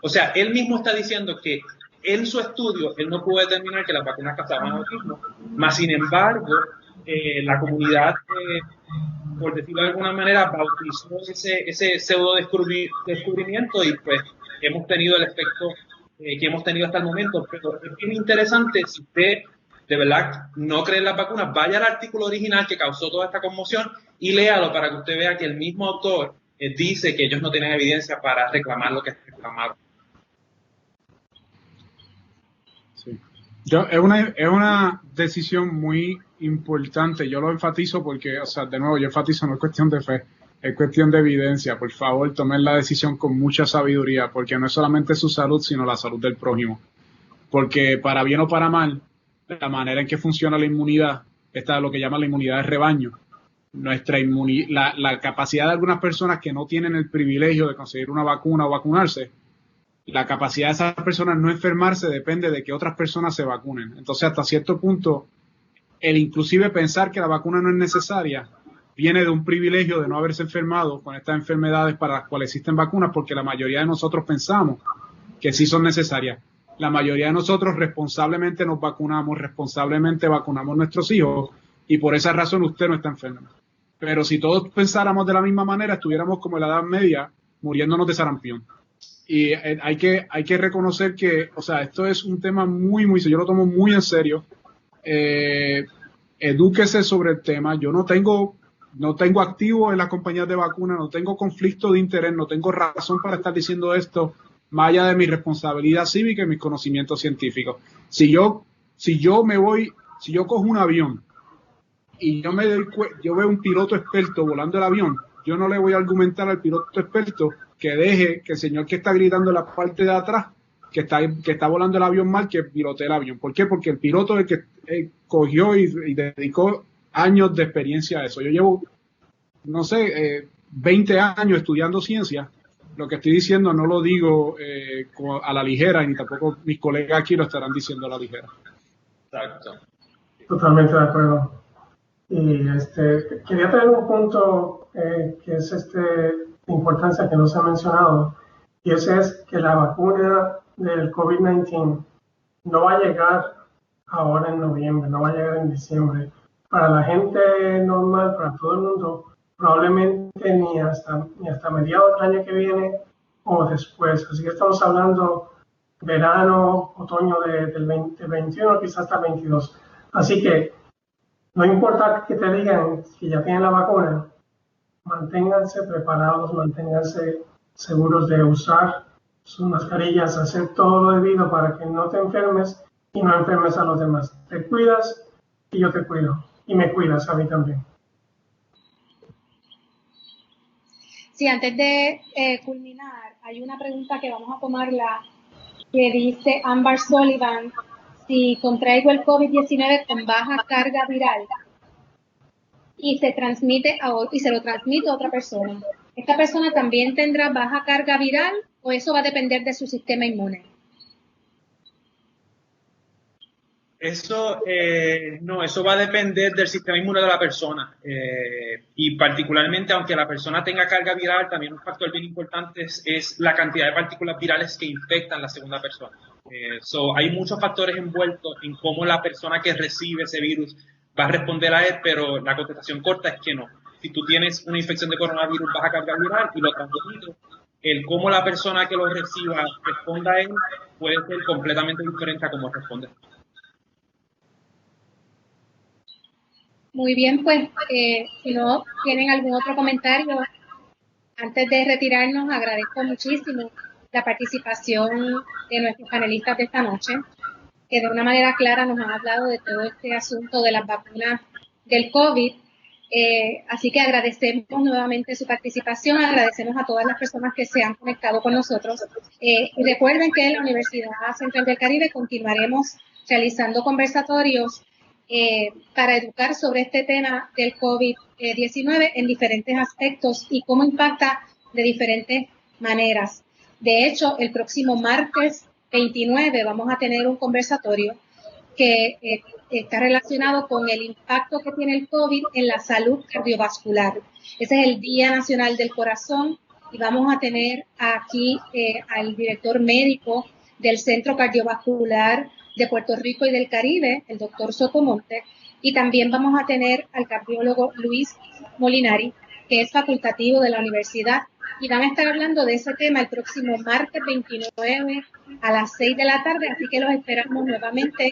O sea, él mismo está diciendo que en su estudio él no pudo determinar que las vacunas causaban autismo, mas sin embargo la comunidad, por decirlo de alguna manera, bautizó ese pseudo descubrimiento, y pues hemos tenido el efecto que hemos tenido hasta el momento. Pero es bien interesante, si usted de verdad no cree en las vacunas, vaya al artículo original que causó toda esta conmoción y léalo, para que usted vea que el mismo autor dice que ellos no tienen evidencia para reclamar lo que reclamaron. Sí. Es una decisión muy importante. Yo lo enfatizo porque, o sea, de nuevo, yo enfatizo, no es cuestión de fe, es cuestión de evidencia. Por favor, tomen la decisión con mucha sabiduría, porque no es solamente su salud, sino la salud del prójimo. Porque para bien o para mal, la manera en que funciona la inmunidad, esta es lo que llaman la inmunidad de rebaño. La capacidad de algunas personas que no tienen el privilegio de conseguir una vacuna o vacunarse, la capacidad de esas personas no enfermarse depende de que otras personas se vacunen. Entonces, hasta cierto punto, el inclusive pensar que la vacuna no es necesaria viene de un privilegio de no haberse enfermado con estas enfermedades para las cuales existen vacunas, porque la mayoría de nosotros pensamos que sí son necesarias. La mayoría de nosotros responsablemente nos vacunamos, responsablemente vacunamos a nuestros hijos, y por esa razón usted no está enfermo. Pero si todos pensáramos de la misma manera, estuviéramos como en la Edad Media, muriéndonos de sarampión. Y hay que reconocer que, o sea, esto es un tema muy, yo lo tomo muy en serio. Edúquese sobre el tema. Yo no tengo activo en las compañías de vacunas, no tengo conflicto de interés, no tengo razón para estar diciendo esto, más allá de mi responsabilidad cívica y mis conocimientos científicos. Si yo cojo un avión y yo veo un piloto experto volando el avión, yo no le voy a argumentar al piloto experto que deje que el señor que está gritando en la parte de atrás, que está volando el avión mal, que pilotee el avión. ¿Por qué? Porque el piloto es el que cogió y dedicó años de experiencia a eso. Yo llevo, 20 años estudiando ciencia. Lo que estoy diciendo no lo digo a la ligera, y ni tampoco mis colegas aquí lo estarán diciendo a la ligera. Exacto. Totalmente de acuerdo. Y quería traer un punto que es de importancia que no se ha mencionado, y ese es que la vacuna del COVID-19 no va a llegar ahora en noviembre, no va a llegar en diciembre. Para la gente normal, para todo el mundo, probablemente ni hasta mediados del año que viene o después. Así que estamos hablando verano, otoño del 2021, quizás hasta el 22. Así que no importa que te digan que ya tienen la vacuna, manténganse preparados, manténganse seguros de usar sus mascarillas, hacer todo lo debido para que no te enfermes y no enfermes a los demás. Te cuidas y yo te cuido. Y me cuidas a mí también. Sí, antes de culminar, hay una pregunta que vamos a tomarla que dice Amber Sullivan: si contraigo el COVID-19 con baja carga viral y se lo transmite a otra persona, ¿esta persona también tendrá baja carga viral o eso va a depender de su sistema inmune? Eso va a depender del sistema inmune de la persona, y particularmente aunque la persona tenga carga viral, también un factor bien importante es la cantidad de partículas virales que infectan la segunda persona. Hay muchos factores envueltos en cómo la persona que recibe ese virus va a responder a él, pero la contestación corta es que no. Si tú tienes una infección de coronavirus, baja carga viral y lo transmites, el cómo la persona que lo reciba responda a él puede ser completamente diferente a cómo responde. Muy bien, pues si no tienen algún otro comentario, antes de retirarnos, agradezco muchísimo la participación de nuestros panelistas de esta noche, que de una manera clara nos han hablado de todo este asunto de las vacunas del COVID. Así que agradecemos nuevamente su participación, agradecemos a todas las personas que se han conectado con nosotros. Y recuerden que en la Universidad Central del Caribe continuaremos realizando conversatorios para educar sobre este tema del COVID-19 en diferentes aspectos y cómo impacta de diferentes maneras. De hecho, el próximo martes 29 vamos a tener un conversatorio que está relacionado con el impacto que tiene el COVID en la salud cardiovascular. Ese es el Día Nacional del Corazón y vamos a tener aquí al director médico del Centro Cardiovascular de Puerto Rico y del Caribe, el doctor Sotomonte, y también vamos a tener al cardiólogo Luis Molinari, que es facultativo de la universidad, y van a estar hablando de ese tema el próximo martes 29 a las 6 de la tarde, así que los esperamos nuevamente.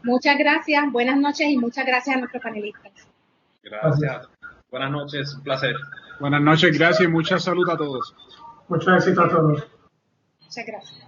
Muchas gracias, buenas noches y muchas gracias a nuestros panelistas. Gracias. Buenas noches, un placer. Buenas noches, gracias y mucha salud a todos. Mucho éxito a todos. Muchas gracias.